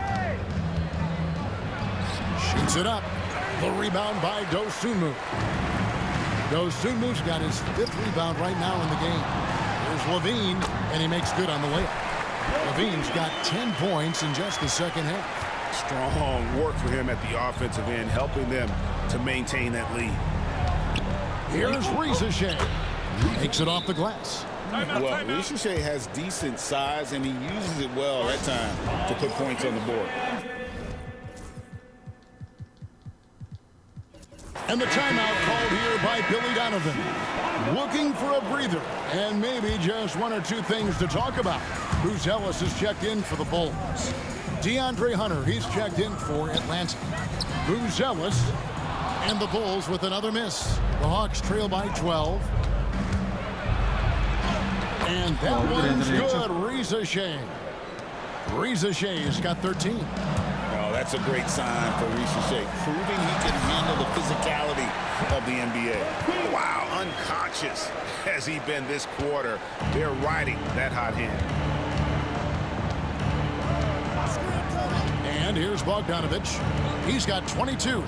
[SPEAKER 1] Shoots it up. The rebound by Dosunmu. Dosunmu's got his 5th rebound right now in the game. Here's Levine, and he makes good on the layup. Levine's got 10 points in just the second half.
[SPEAKER 8] Strong work for him at the offensive end, helping them to maintain that lead.
[SPEAKER 1] Here's Ricochet. Takes it off the glass.
[SPEAKER 2] Well, Ricochet has decent size, and he uses it well at time to put points on the board.
[SPEAKER 1] And the timeout called here by Billy Donovan. Looking for a breather and maybe just 1 or 2 things to talk about. Bruce Ellis has checked in for the Bulls. DeAndre Hunter, he's checked in for Atlanta. Bruce Ellis and the Bulls with another miss. The Hawks trail by 12. And that one's good. Ricochet. Ricochet's got 13.
[SPEAKER 2] Oh, that's a great sign for Ricochet, proving he can handle the physicality of the NBA.
[SPEAKER 8] Wow, unconscious has he been this quarter. They're riding that hot hand.
[SPEAKER 1] And here's Bogdanovich. He's got 22.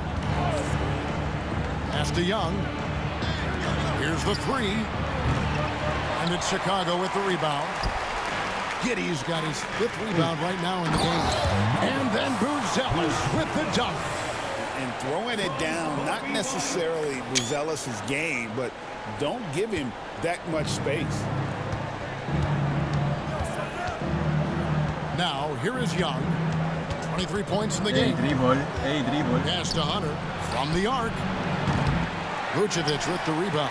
[SPEAKER 1] Pass to Young. Here's the three. And it's Chicago with the rebound. Giddey's got his 5th rebound right now in the game. And then Buzelis with the dunk.
[SPEAKER 8] And throwing it down, not necessarily Buzelis' game, but don't give him that much space.
[SPEAKER 1] Now, here is Young. 23 points in the game.
[SPEAKER 4] Dribble.
[SPEAKER 1] Pass to Hunter from the arc. Vucevic with the rebound.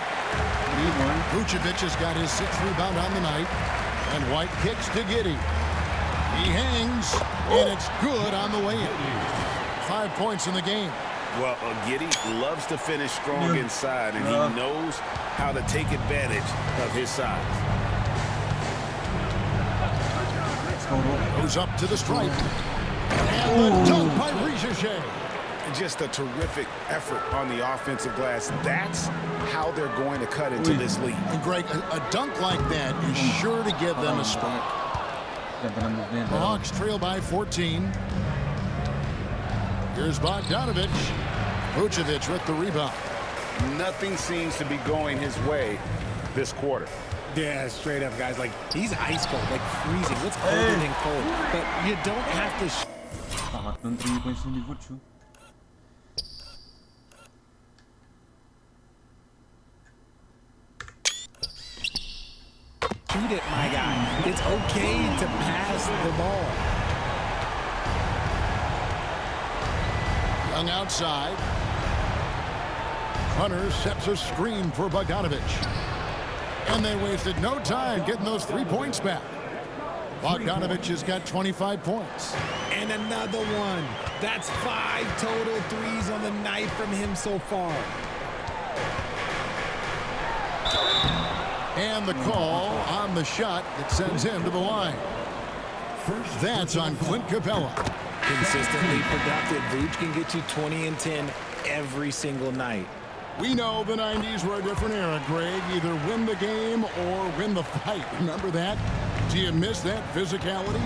[SPEAKER 1] Vucevic has got his 6th rebound on the night. And White kicks to Giddey. He hangs, and it's good on the way in. 5 points in the game.
[SPEAKER 8] Well, Giddey loves to finish strong inside, and he knows how to take advantage of his size.
[SPEAKER 1] Goes up to the stripe. And the dunk by Rizachet.
[SPEAKER 8] Just a terrific effort on the offensive glass. That's how they're going to cut into this lead.
[SPEAKER 1] And Greg, a dunk like that is sure to give them a spark. The Hawks trail by 14. Here's Bogdanovic. Vucevic with the rebound.
[SPEAKER 8] Nothing seems to be going his way this quarter.
[SPEAKER 3] Yeah, straight up, guys. Like, he's ice cold, like freezing. What's colder than cold? But you don't have to... Shoot it, my guy. It's okay to pass the ball.
[SPEAKER 1] Young outside. Hunter sets a screen for Bogdanovic. And they wasted no time getting those 3 points back. Bogdanovic has got 25 points.
[SPEAKER 3] And another one. That's 5 total threes on the night from him so far.
[SPEAKER 1] And the call on the shot that sends him to the line. That's on Clint Capella.
[SPEAKER 3] Consistently productive. Vooch can get you 20 and 10 every single night.
[SPEAKER 1] We know the 90s were a different era, Greg. Either win the game or win the fight. Remember that? Do you miss that physicality?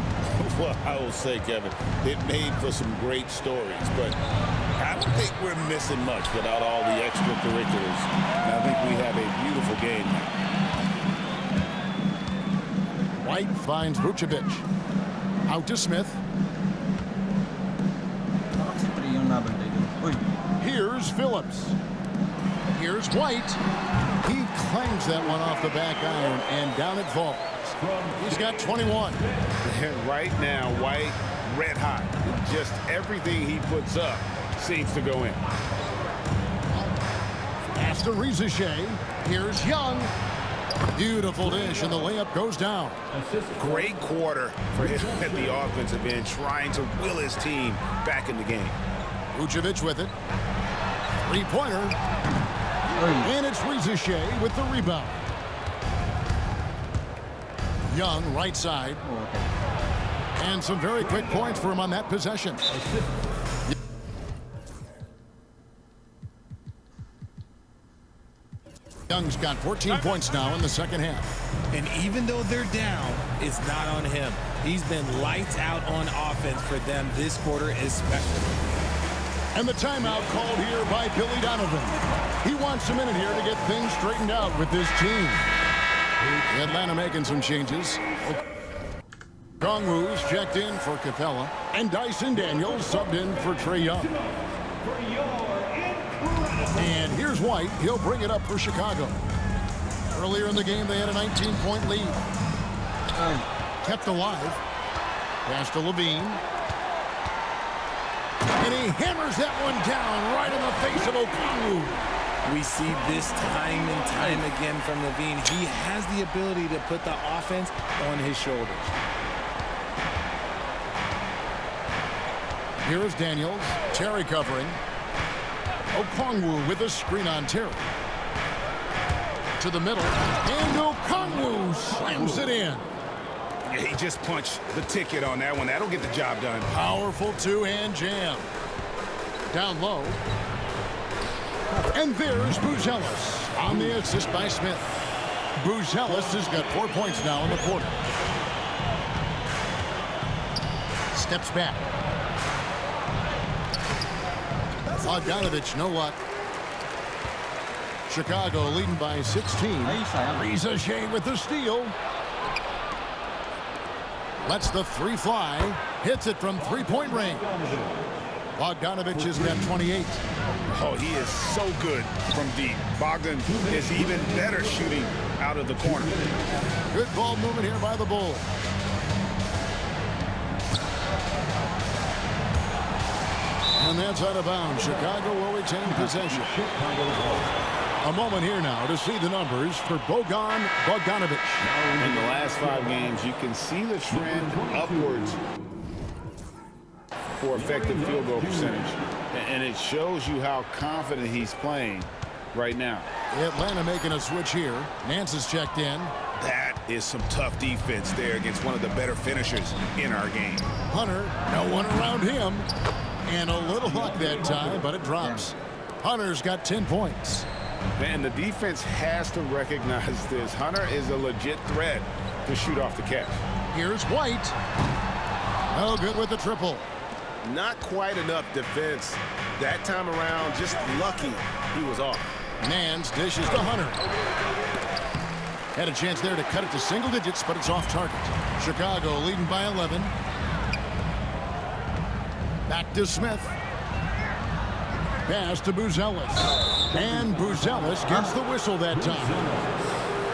[SPEAKER 8] Well, I will say, Kevin, it made for some great stories, but I don't think we're missing much without all the extracurriculars. And I think we have a beautiful game now.
[SPEAKER 1] White finds Vucevic. Out to Smith. Here's Phillips. Here's White. He clangs that one off the back iron, and down it falls. He's got 21.
[SPEAKER 8] And right now, White red hot. Just everything he puts up seems to go in.
[SPEAKER 1] Pass to Rizachet. Here's Young. Beautiful dish, and the layup goes down.
[SPEAKER 8] Great quarter for him at the offensive end, trying to will his team back in the game.
[SPEAKER 1] Vucevic with it. Three-pointer. And it's Rizachet with the rebound. Young, right side. And some very quick points for him on that possession. Young's got 14 points now in the second half.
[SPEAKER 3] And even though they're down, it's not on him. He's been lights out on offense for them this quarter especially.
[SPEAKER 1] And the timeout called here by Billy Donovan. He wants a minute here to get things straightened out with this team. Atlanta making some changes. Kongwu's checked in for Capella. And Dyson Daniels subbed in for Trae Young. And here's White. He'll bring it up for Chicago. Earlier in the game, they had a 19-point lead. Kept alive. Pass to Levine. And he hammers that one down right in the face of Okongwu.
[SPEAKER 3] We see this time and time again from Levine. He has the ability to put the offense on his shoulders.
[SPEAKER 1] Here is Daniels. Terry covering. Okongwu with a screen on Terry. To the middle. And Okongwu slams it in.
[SPEAKER 8] He just punched the ticket on that one. That'll get the job done.
[SPEAKER 1] Powerful two-hand jam. Down low. And there's Buzelis on the assist by Smith. Buzelis has got 4 points now in the quarter. Steps back. Bogdanovic, no luck. Chicago leading by 16. Ricochet with the steal. Lets the three fly. Hits it from three-point range. Bogdanovich has got 28.
[SPEAKER 8] Oh, he is so good from deep. Bogdan is even better shooting out of the corner.
[SPEAKER 1] Good ball movement here by the Bulls. And that's out of bounds. Chicago will retain possession. A moment here now to see the numbers for Bogdanovich.
[SPEAKER 8] In the last 5 games, you can see the trend upwards for effective field goal percentage. And it shows you how confident he's playing right now.
[SPEAKER 1] Atlanta making a switch here. Nance is checked in.
[SPEAKER 8] That is some tough defense there against one of the better finishers in our game.
[SPEAKER 1] Hunter, no one around him. And a little luck that time, but it drops. Hunter's got 10 points.
[SPEAKER 8] And the defense has to recognize this. Hunter is a legit threat to shoot off the catch.
[SPEAKER 1] Here's White. No good with the triple.
[SPEAKER 8] Not quite enough defense that time around. Just lucky he was off.
[SPEAKER 1] Nance dishes to Hunter. Had a chance there to cut it to single digits, but it's off target. Chicago leading by 11. Back to Smith. Pass to Buzelis. And Buzelis gets the whistle that time.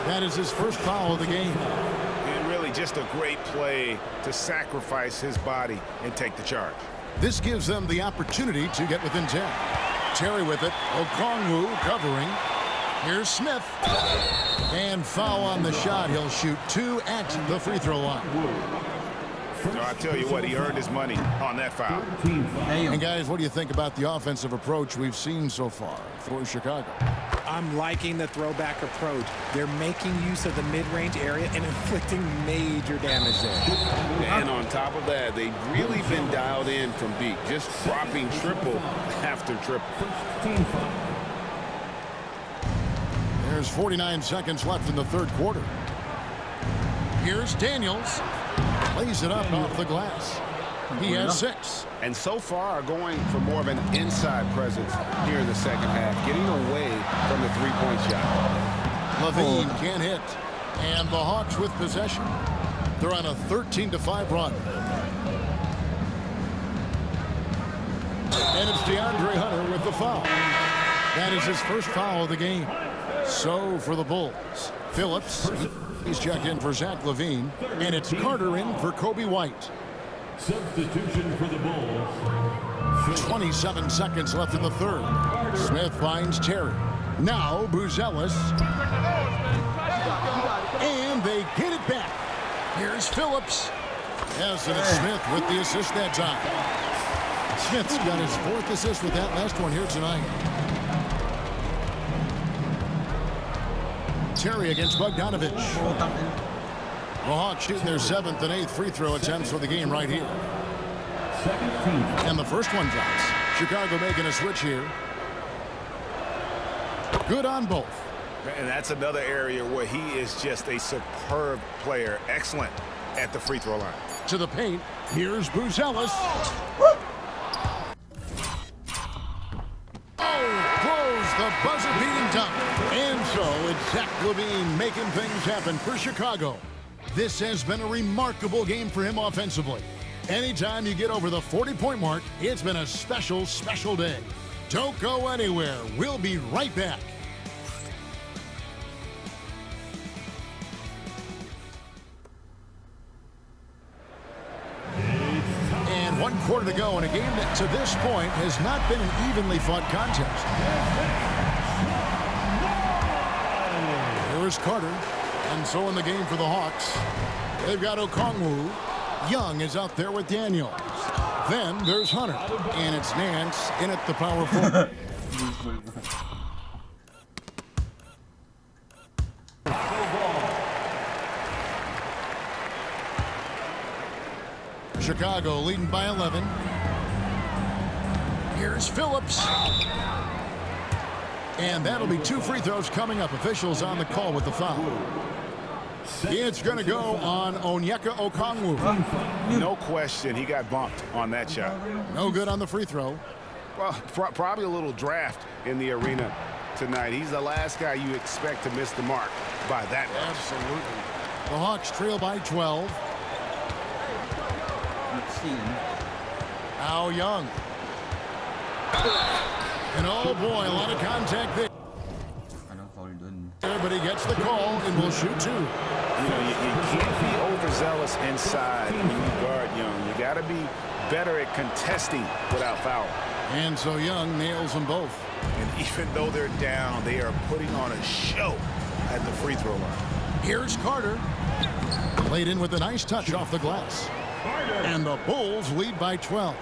[SPEAKER 1] That is his first foul of the game.
[SPEAKER 8] And really just a great play to sacrifice his body and take the charge.
[SPEAKER 1] This gives them the opportunity to get within 10. Terry with it. Okongwu covering. Here's Smith. And foul on the shot. He'll shoot 2 at the free throw line.
[SPEAKER 8] So I tell you what, he earned his money on that foul.
[SPEAKER 1] And guys, what do you think about the offensive approach we've seen so far for Chicago?
[SPEAKER 3] I'm liking the throwback approach. They're making use of the mid-range area and inflicting major damage there.
[SPEAKER 8] And on top of that, they've really been dialed in from deep, just dropping triple after triple.
[SPEAKER 1] There's 49 seconds left in the third quarter. Here's Daniels. Plays it up off the glass. He has 6.
[SPEAKER 8] And so far going for more of an inside presence here in the second half, getting away from the three-point shot.
[SPEAKER 1] Levine can't hit. And the Hawks with possession. They're on a 13-5 run. And it's DeAndre Hunter with the foul. That is his first foul of the game. So for the Bulls, Phillips, he's checked in for Zach LaVine, and it's Carter in for Kobe White.
[SPEAKER 12] Substitution for the Bulls.
[SPEAKER 1] 27 seconds left in the third. Smith finds Terry. Now Buzelis. And they get it back. Here's Phillips. Yes, and it's Smith with the assist that time. Smith's got his 4th assist with that last one here tonight. Terry against Bogdanovich. The Hawks shooting their 7th and 8th free throw attempts for the game right here. And the first one drops. Chicago making a switch here. Good on both.
[SPEAKER 8] And that's another area where he is just a superb player. Excellent at the free throw line.
[SPEAKER 1] To the paint. Here's Buzelis. The buzzer-beating dunk. And so it's Zach LaVine making things happen for Chicago. This has been a remarkable game for him offensively. Anytime you get over the 40-point mark, it's been a special, special day. Don't go anywhere. We'll be right back. And 1 quarter to go in a game that to this point has not been an evenly fought contest. Here is Carter, and so in the game for the Hawks, they've got Okongwu. Young is out there with Daniels. Then there's Hunter, and it's Nance in at the power forward. Chicago leading by 11. Here's Phillips. And that'll be 2 free throws coming up. Officials on the call with the foul. It's going to go on Onyeka Okongwu.
[SPEAKER 8] No question, he got bumped on that shot.
[SPEAKER 1] No good on the free throw.
[SPEAKER 8] Well, probably a little draft in the arena tonight. He's the last guy you expect to miss the mark by that much.
[SPEAKER 1] Absolutely. The Hawks trail by 12. Now Young. And oh boy, a lot of contact there. But he gets the call and will shoot two.
[SPEAKER 8] You know, you can't be overzealous inside when you guard Young. You got to be better at contesting without foul.
[SPEAKER 1] And so Young nails them both.
[SPEAKER 8] And even though they're down, they are putting on a show at the free throw line.
[SPEAKER 1] Here's Carter. Laid in with a nice touch off the glass. And the Bulls lead by 12.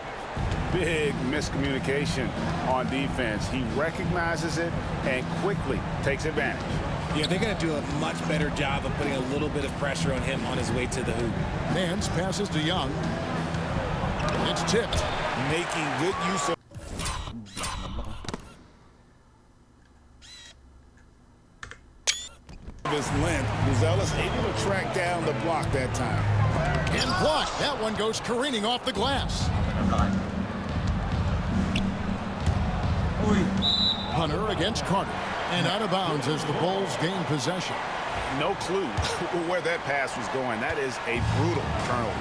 [SPEAKER 8] Big miscommunication on defense. He recognizes it and quickly takes advantage.
[SPEAKER 3] Yeah, they're going to do a much better job of putting a little bit of pressure on him on his way to the hoop.
[SPEAKER 1] Nance passes to Young. It's tipped.
[SPEAKER 8] Making good use of his length. Buzelis able to track down the block that time.
[SPEAKER 1] And blocked. That one goes careening off the glass. Hunter against Carter. And out of bounds as the Bulls gain possession.
[SPEAKER 8] No clue where that pass was going. That is a brutal turnover.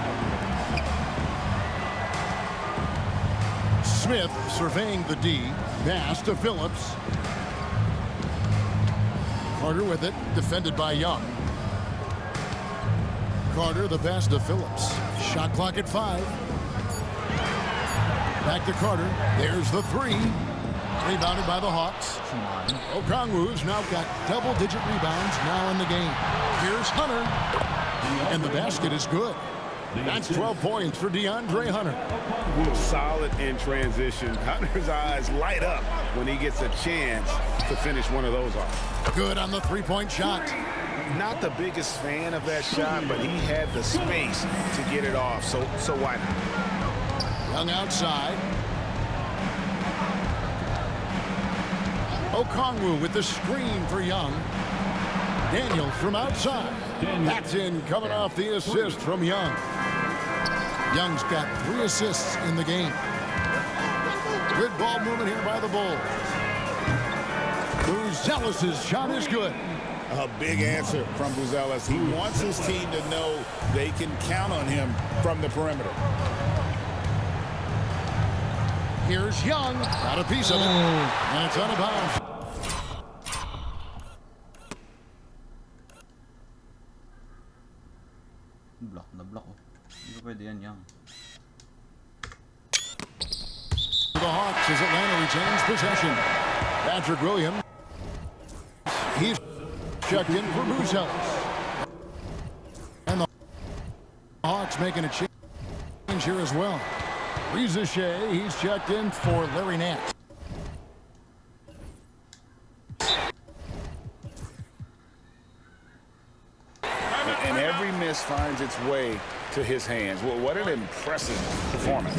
[SPEAKER 1] Smith surveying the D. Pass to Phillips. Carter with it. Defended by Young. Carter the pass to Phillips. Shot clock at 5. Back to Carter. There's the 3. Rebounded by the Hawks. Okongwu's now got double-digit rebounds now in the game. Here's Hunter. And the basket is good. That's 12 points for DeAndre Hunter.
[SPEAKER 8] Solid in transition. Hunter's eyes light up when he gets a chance to finish one of those off.
[SPEAKER 1] Good on the three-point shot.
[SPEAKER 8] Not the biggest fan of that shot, but he had the space to get it off, so why not?
[SPEAKER 1] Young outside. Okongwu with the screen for Young. Daniels from outside. That's in coming off the assist from Young. Young's got 3 assists in the game. Good ball movement here by the Bulls. Buzelis' shot is good.
[SPEAKER 8] A big answer from Buzelis. He wants his team to know they can count on him from the perimeter.
[SPEAKER 1] Here's Young. Got a piece of it. And it's out of bounds.
[SPEAKER 4] Block na block. Hindi ko pwede yan, Young.
[SPEAKER 1] The Hawks as Atlanta retains possession. Patrick Williams. He's checked in for Buzelis. And the Hawks making a change here as well. Rizachet, he's checked in for Larry Nance.
[SPEAKER 8] And every miss finds its way to his hands. Well, what an impressive performance.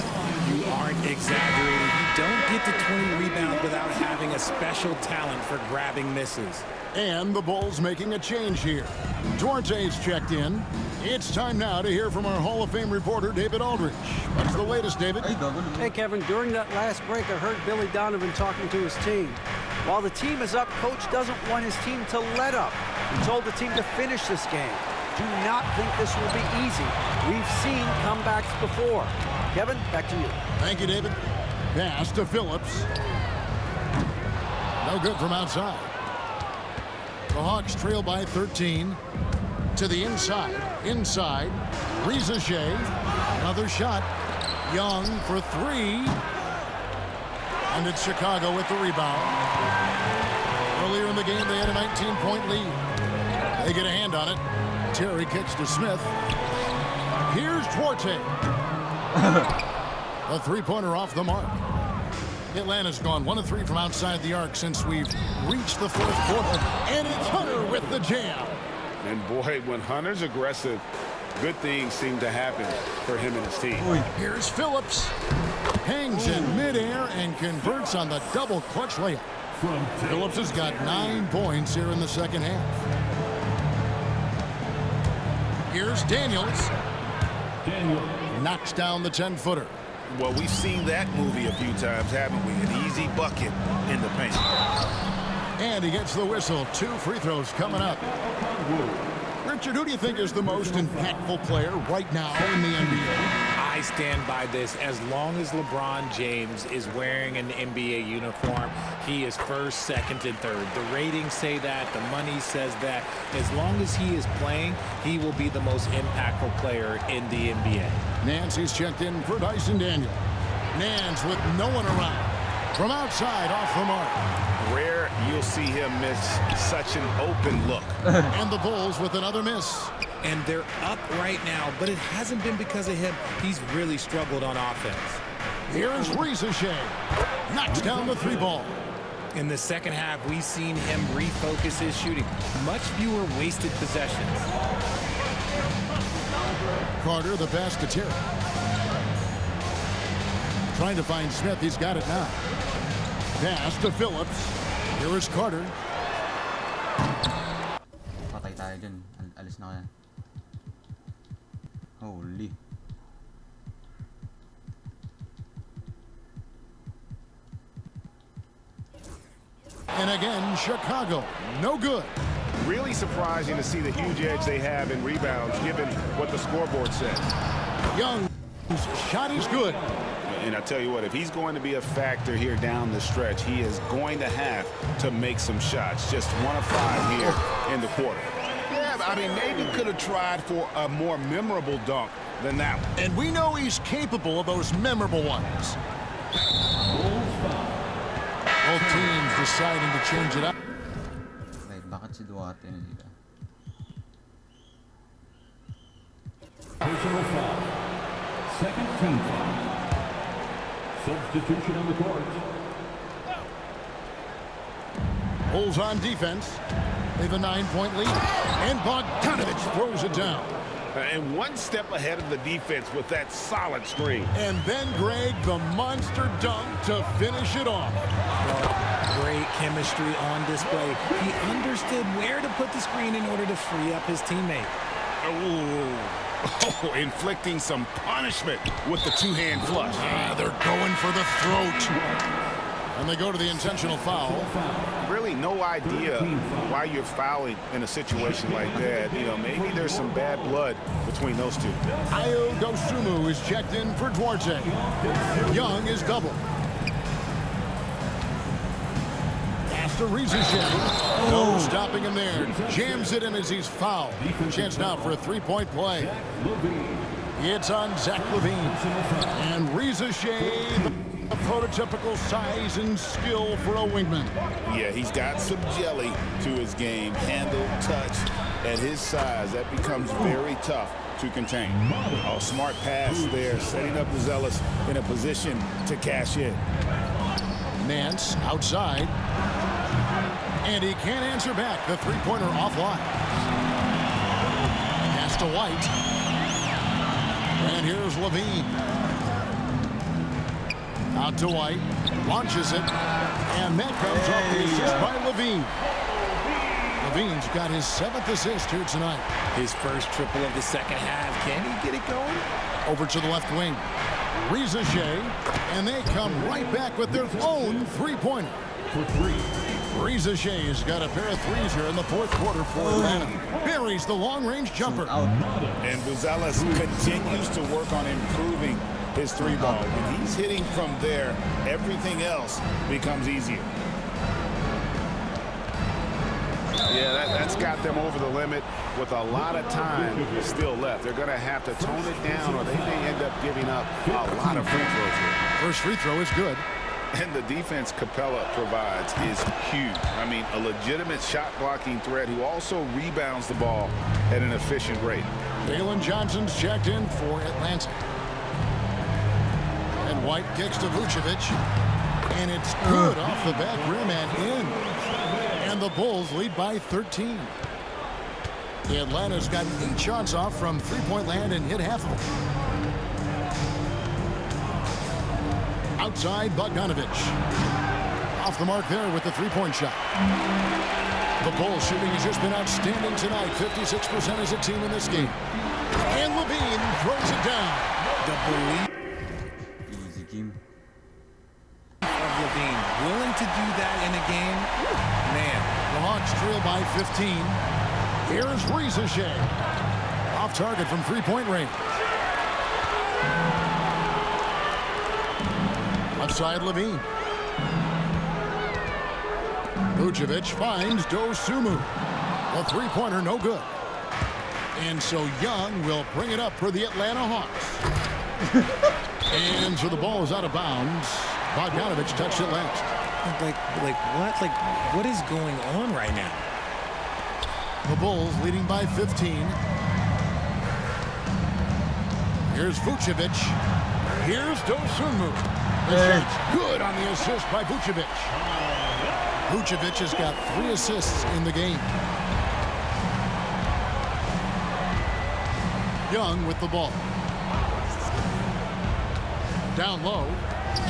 [SPEAKER 3] You aren't exaggerating. You don't get to 20 rebounds without having a special talent for grabbing misses.
[SPEAKER 1] And the Bulls making a change here. Duarte's checked in. It's time now to hear from our Hall of Fame reporter, David Aldridge. What's the latest, David?
[SPEAKER 5] Hey, Kevin, during that last break, I heard Billy Donovan talking to his team. While the team is up, Coach doesn't want his team to let up. He told the team to finish this game. Do not think this will be easy. We've seen comebacks before. Kevin, back to you.
[SPEAKER 1] Thank you, David. Pass to Phillips. No good from outside. The Hawks trail by 13. To the inside. Inside. Rizachet. Another shot. Young for 3. And it's Chicago with the rebound. Earlier in the game, they had a 19-point lead. They get a hand on it. Terry kicks to Smith. Here's Duarte. A three-pointer off the mark. Atlanta's gone 1 of 3 from outside the arc since we've reached the 4th quarter. And it's Hunter with the jam.
[SPEAKER 8] And boy, when Hunter's aggressive, good things seem to happen for him and his team.
[SPEAKER 1] Here's Phillips. Hangs in midair and converts on the double clutch layup. Phillips has got 9 points here in the second half. Here's Daniels. Knocks down the 10-footer.
[SPEAKER 8] Well, we've seen that movie a few times, haven't we? An easy bucket in the paint.
[SPEAKER 1] And he gets the whistle. 2 free throws coming up. Richard, who do you think is the most impactful player right now in the NBA?
[SPEAKER 3] I stand by this. As long as LeBron James is wearing an NBA uniform, he is first, second, and third. The ratings say that. The money says that. As long as he is playing, he will be the most impactful player in the NBA.
[SPEAKER 1] Nancy's checked in for Dyson Daniel. Nance with no one around. From outside, off the mark.
[SPEAKER 8] Rare you'll see him miss such an open look.
[SPEAKER 1] And the Bulls with another miss.
[SPEAKER 3] And they're up right now, but it hasn't been because of him. He's really struggled on offense.
[SPEAKER 1] Here's Rizachet. Knocks down the 3 ball.
[SPEAKER 3] In the second half, we've seen him refocus his shooting. Much fewer wasted possessions.
[SPEAKER 1] Carter, the pass to Terry. Trying to find Smith. He's got it now. Pass to Phillips. Here is Carter.
[SPEAKER 4] Patay tayo dyan. Alis na kaya. Holy.
[SPEAKER 1] And again, Chicago. No good.
[SPEAKER 8] Really surprising to see the huge edge they have in rebounds, given what the scoreboard says.
[SPEAKER 1] Young's shot is good.
[SPEAKER 8] And I tell you what, if he's going to be a factor here down the stretch, he is going to have to make some shots. Just 1 of 5 here in the quarter. Yeah, I mean, maybe could have tried for a more memorable dunk than that one.
[SPEAKER 1] And we know he's capable of those memorable ones. Both teams deciding to change it up.
[SPEAKER 4] Wait, bakit si Duarte nila?
[SPEAKER 12] Personal foul. Second team foul. Substitution on the court.
[SPEAKER 1] Bulls on defense. They have a 9-point lead. And Bogdanovich throws it down.
[SPEAKER 8] And one step ahead of the defense with that solid screen.
[SPEAKER 1] And then Greg, the monster dunk to finish it off.
[SPEAKER 3] Great chemistry on display. He understood where to put the screen in order to free up his teammate.
[SPEAKER 8] Oh, inflicting some punishment with the 2-hand flush.
[SPEAKER 1] They're going for the throat. And they go to the intentional foul.
[SPEAKER 8] Really no idea why you're fouling in a situation like that. You know, maybe there's some bad blood between those two.
[SPEAKER 1] Ayo Dosunmu is checked in for Duarte. Young is double. Pass to Rizachet. No stopping him there. Jams it in as he's fouled. Chance now for a 3-point play. It's on Zach LaVine. And Rizachet, a prototypical size and skill for a wingman.
[SPEAKER 8] Yeah, he's got some jelly to his game. Handle, touch. At his size, that becomes very tough to contain. Oh, smart pass there, setting up Zealous in a position to cash in.
[SPEAKER 1] Nance outside. And he can't answer back. The 3-pointer offline. Pass to White. And here's LaVine. Out to White. Launches it. And that comes off the assist by LaVine. LaVine's got his 7th assist here tonight.
[SPEAKER 3] His first triple of the second half. Can he get it going?
[SPEAKER 1] Over to the left wing. Rizachet. And they come right back with their own 3-pointer.
[SPEAKER 12] For 3.
[SPEAKER 1] Rizachet has got a pair of 3s here in the 4th quarter for Atlanta. Buries the long-range jumper.
[SPEAKER 8] And Buzelis continues to work on improving his 3-ball. When he's hitting from there, everything else becomes easier. Yeah, that's got them over the limit with a lot of time still left. They're going to have to tone it down or they may end up giving up a lot of free throws here.
[SPEAKER 1] First free throw is good.
[SPEAKER 8] And the defense Capella provides is huge. I mean, a legitimate shot-blocking threat who also rebounds the ball at an efficient rate.
[SPEAKER 1] Jalen Johnson's checked in for Atlanta. And White kicks to Vucevic. And it's good off the back rim and in. And the Bulls lead by 13. Atlanta's got 8 shots off from 3-point land and hit half of them. Outside, Bogdanovich. Off the mark there with the 3-point shot. The Bulls shooting has just been outstanding tonight. 56% as a team in this game. And LaVine throws it down.
[SPEAKER 3] The belief
[SPEAKER 4] Easy game.
[SPEAKER 3] of LaVine willing to do that in a game, man,
[SPEAKER 1] Hawks trail by 15. Here's Riza. Off target from three-point range. Left side, Levine. Vucevic finds Dosunmu. The three-pointer, no good. And so Young will bring it up for the Atlanta Hawks. And so the ball is out of bounds. Bogdanovich touched it last.
[SPEAKER 3] What is going on right now?
[SPEAKER 1] The Bulls leading by 15. Here's Vucevic. Here's Dosunmu. The shot's good on the assist by Vucevic. Vucevic has got 3 assists in the game. Young with the ball. Down low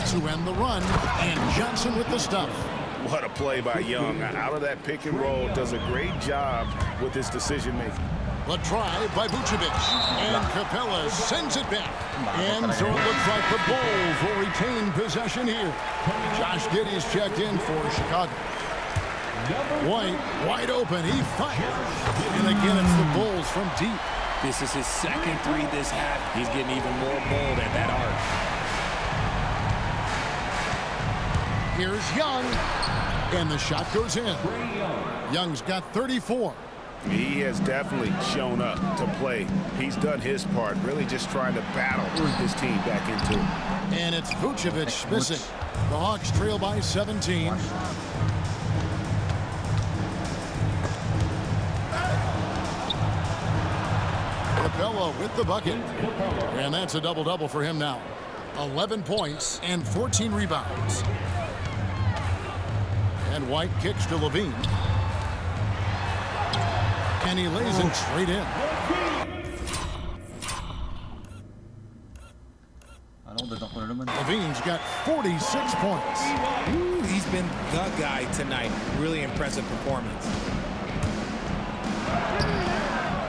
[SPEAKER 1] to end the run, and Johnson with the stuff.
[SPEAKER 8] What a play by Young. Out of that pick and roll, does a great job with his decision making.
[SPEAKER 1] The try by Vucevic, and Capella sends it back. And so it looks like the Bulls will retain possession here. Josh Giddey's checked in for Chicago. White, wide open, he fires. And again, it's the Bulls from deep.
[SPEAKER 3] This is his second 3 this half. He's getting even more bold at that arc.
[SPEAKER 1] Here's Young, and the shot goes in. Young's got 34.
[SPEAKER 8] He has definitely shown up to play. He's done his part, really just trying to battle his team back into it.
[SPEAKER 1] And it's Vucevic missing. The Hawks trail by 17. Capella with the bucket. And that's a double-double for him now. 11 points and 14 rebounds. And White kicks to Levine. And he lays it straight in. Levine's got 46 points.
[SPEAKER 3] Ooh, he's been the guy tonight. Really impressive performance.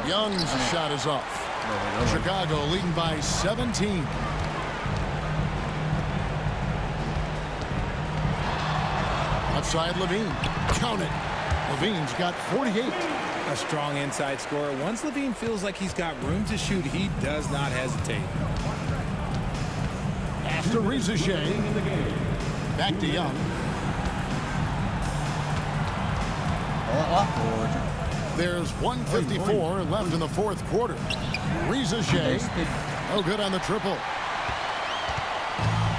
[SPEAKER 1] Young's shot is off. Chicago leading by 17. Left side, Levine. Count it. Levine's got 48.
[SPEAKER 3] A strong inside scorer. Once Levine feels like he's got room to shoot, he does not hesitate.
[SPEAKER 1] After Riza. Back to Young. There's 1:54 left in the fourth quarter. Riza. No good on the triple.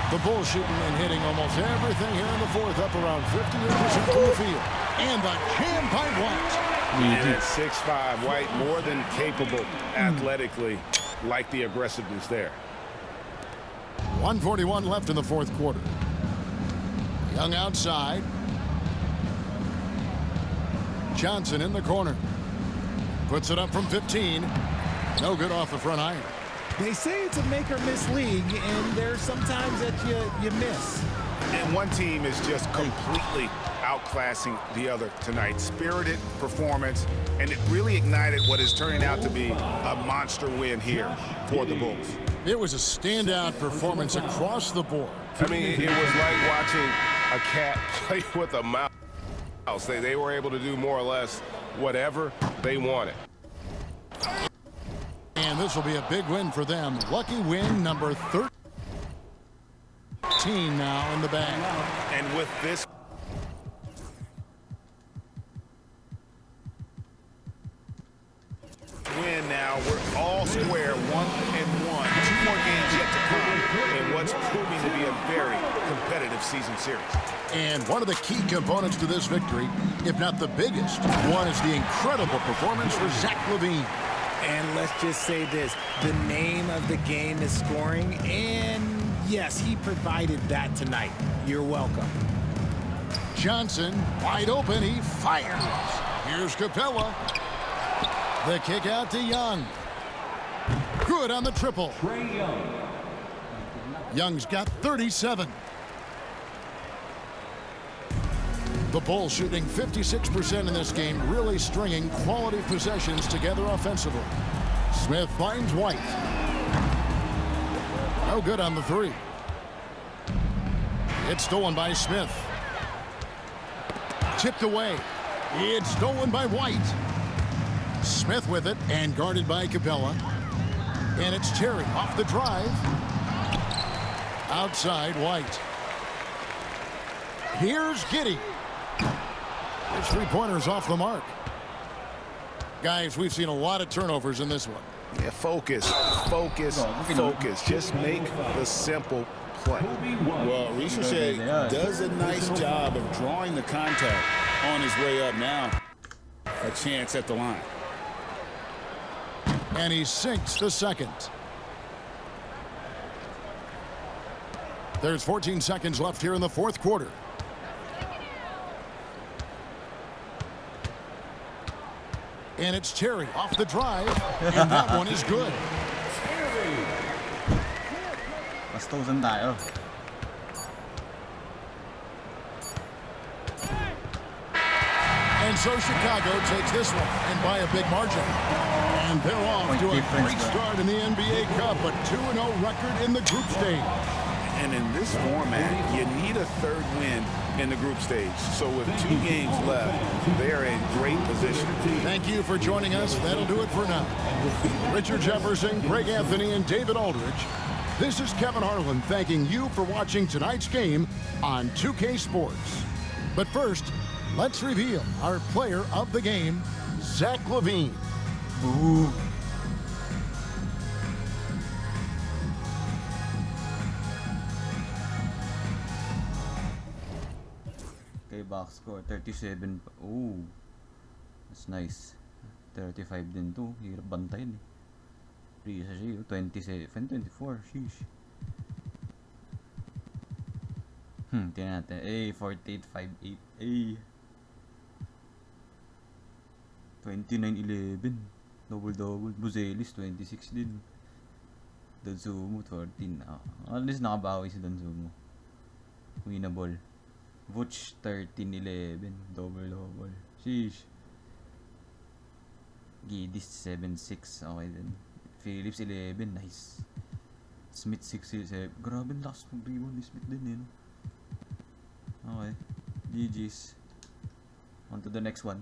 [SPEAKER 1] The Bulls shooting and hitting almost everything here in the fourth, up around 58% from the field. And the jam by White.
[SPEAKER 8] And at 6'5", White more than capable athletically, like the aggressiveness there.
[SPEAKER 1] 1:41 left in the fourth quarter. Young outside. Johnson in the corner. Puts it up from 15. No good off the front iron.
[SPEAKER 3] They say it's a make or miss league, and there's sometimes that you miss.
[SPEAKER 8] And one team is just completely outclassing the other tonight. Spirited performance, and it really ignited what is turning out to be a monster win here for the Bulls.
[SPEAKER 1] It was a standout performance across the board.
[SPEAKER 13] I mean, it was like watching a cat play with a mouse. They were able to do more or less whatever they wanted.
[SPEAKER 1] And this will be a big win for them. Lucky win number 13 now in the bag.
[SPEAKER 8] And with this win now, we're all square, 1-1. 2 more games yet to come in what's proving to be a very competitive season series.
[SPEAKER 1] And one of the key components to this victory, if not the biggest, one is the incredible performance for Zach LaVine.
[SPEAKER 3] And let's just say this, the name of the game is scoring, and yes, he provided that tonight. You're welcome.
[SPEAKER 1] Johnson, wide open, he fires. Here's Capella. The kick out to Young. Good on the triple. Young's got 37. The Bulls shooting 56% in this game, really stringing quality possessions together offensively. Smith finds White. No good on the three. It's stolen by Smith. Tipped away. It's stolen by White. Smith with it and guarded by Capella. And it's Terry off the drive. Outside White. Here's Giddey. His three-pointers off the mark. Guys, we've seen a lot of turnovers in this one.
[SPEAKER 8] Yeah, focus. Just make the simple play. Well, Ricochet does a nice job of drawing the contact on his way up now. A chance at the line.
[SPEAKER 1] And he sinks the second. There's 14 seconds left here in the fourth quarter. And it's Terry off the drive, and that one is good.
[SPEAKER 4] Bastusan tayo.
[SPEAKER 1] And so Chicago takes this one, and by a big margin. And they're off to a great start in the NBA Cup, a 2-0 record in the group stage.
[SPEAKER 8] And in this format, you need a third win in the group stage. So with 2 games left, they are in great position.
[SPEAKER 1] Thank you for joining us. That'll do it for now. Richard Jefferson, Greg Anthony, and David Aldridge. This is Kevin Harlan thanking you for watching tonight's game on 2K Sports. But first, let's reveal our player of the game, Zach LaVine.
[SPEAKER 4] Ooh. Okay, box score 37. Ooh, that's nice. 35 din to. Hirap bantayin. Ricochet 27, 24. Sheesh. Tingnan natin. 48, 58. 29-11. Double-double. Buzelis, 26 din. Danzumo, 14. At least nakabawi si Danzumo. Winnable. Vooch, 13-11. Double-double. Sheesh. Giddis, 7-6. Okay din. Phillips, 11. Nice. Smith, 6-7. Grabe, last mag-rebound ni Smith din, no? Okay. GG's. On to the next one.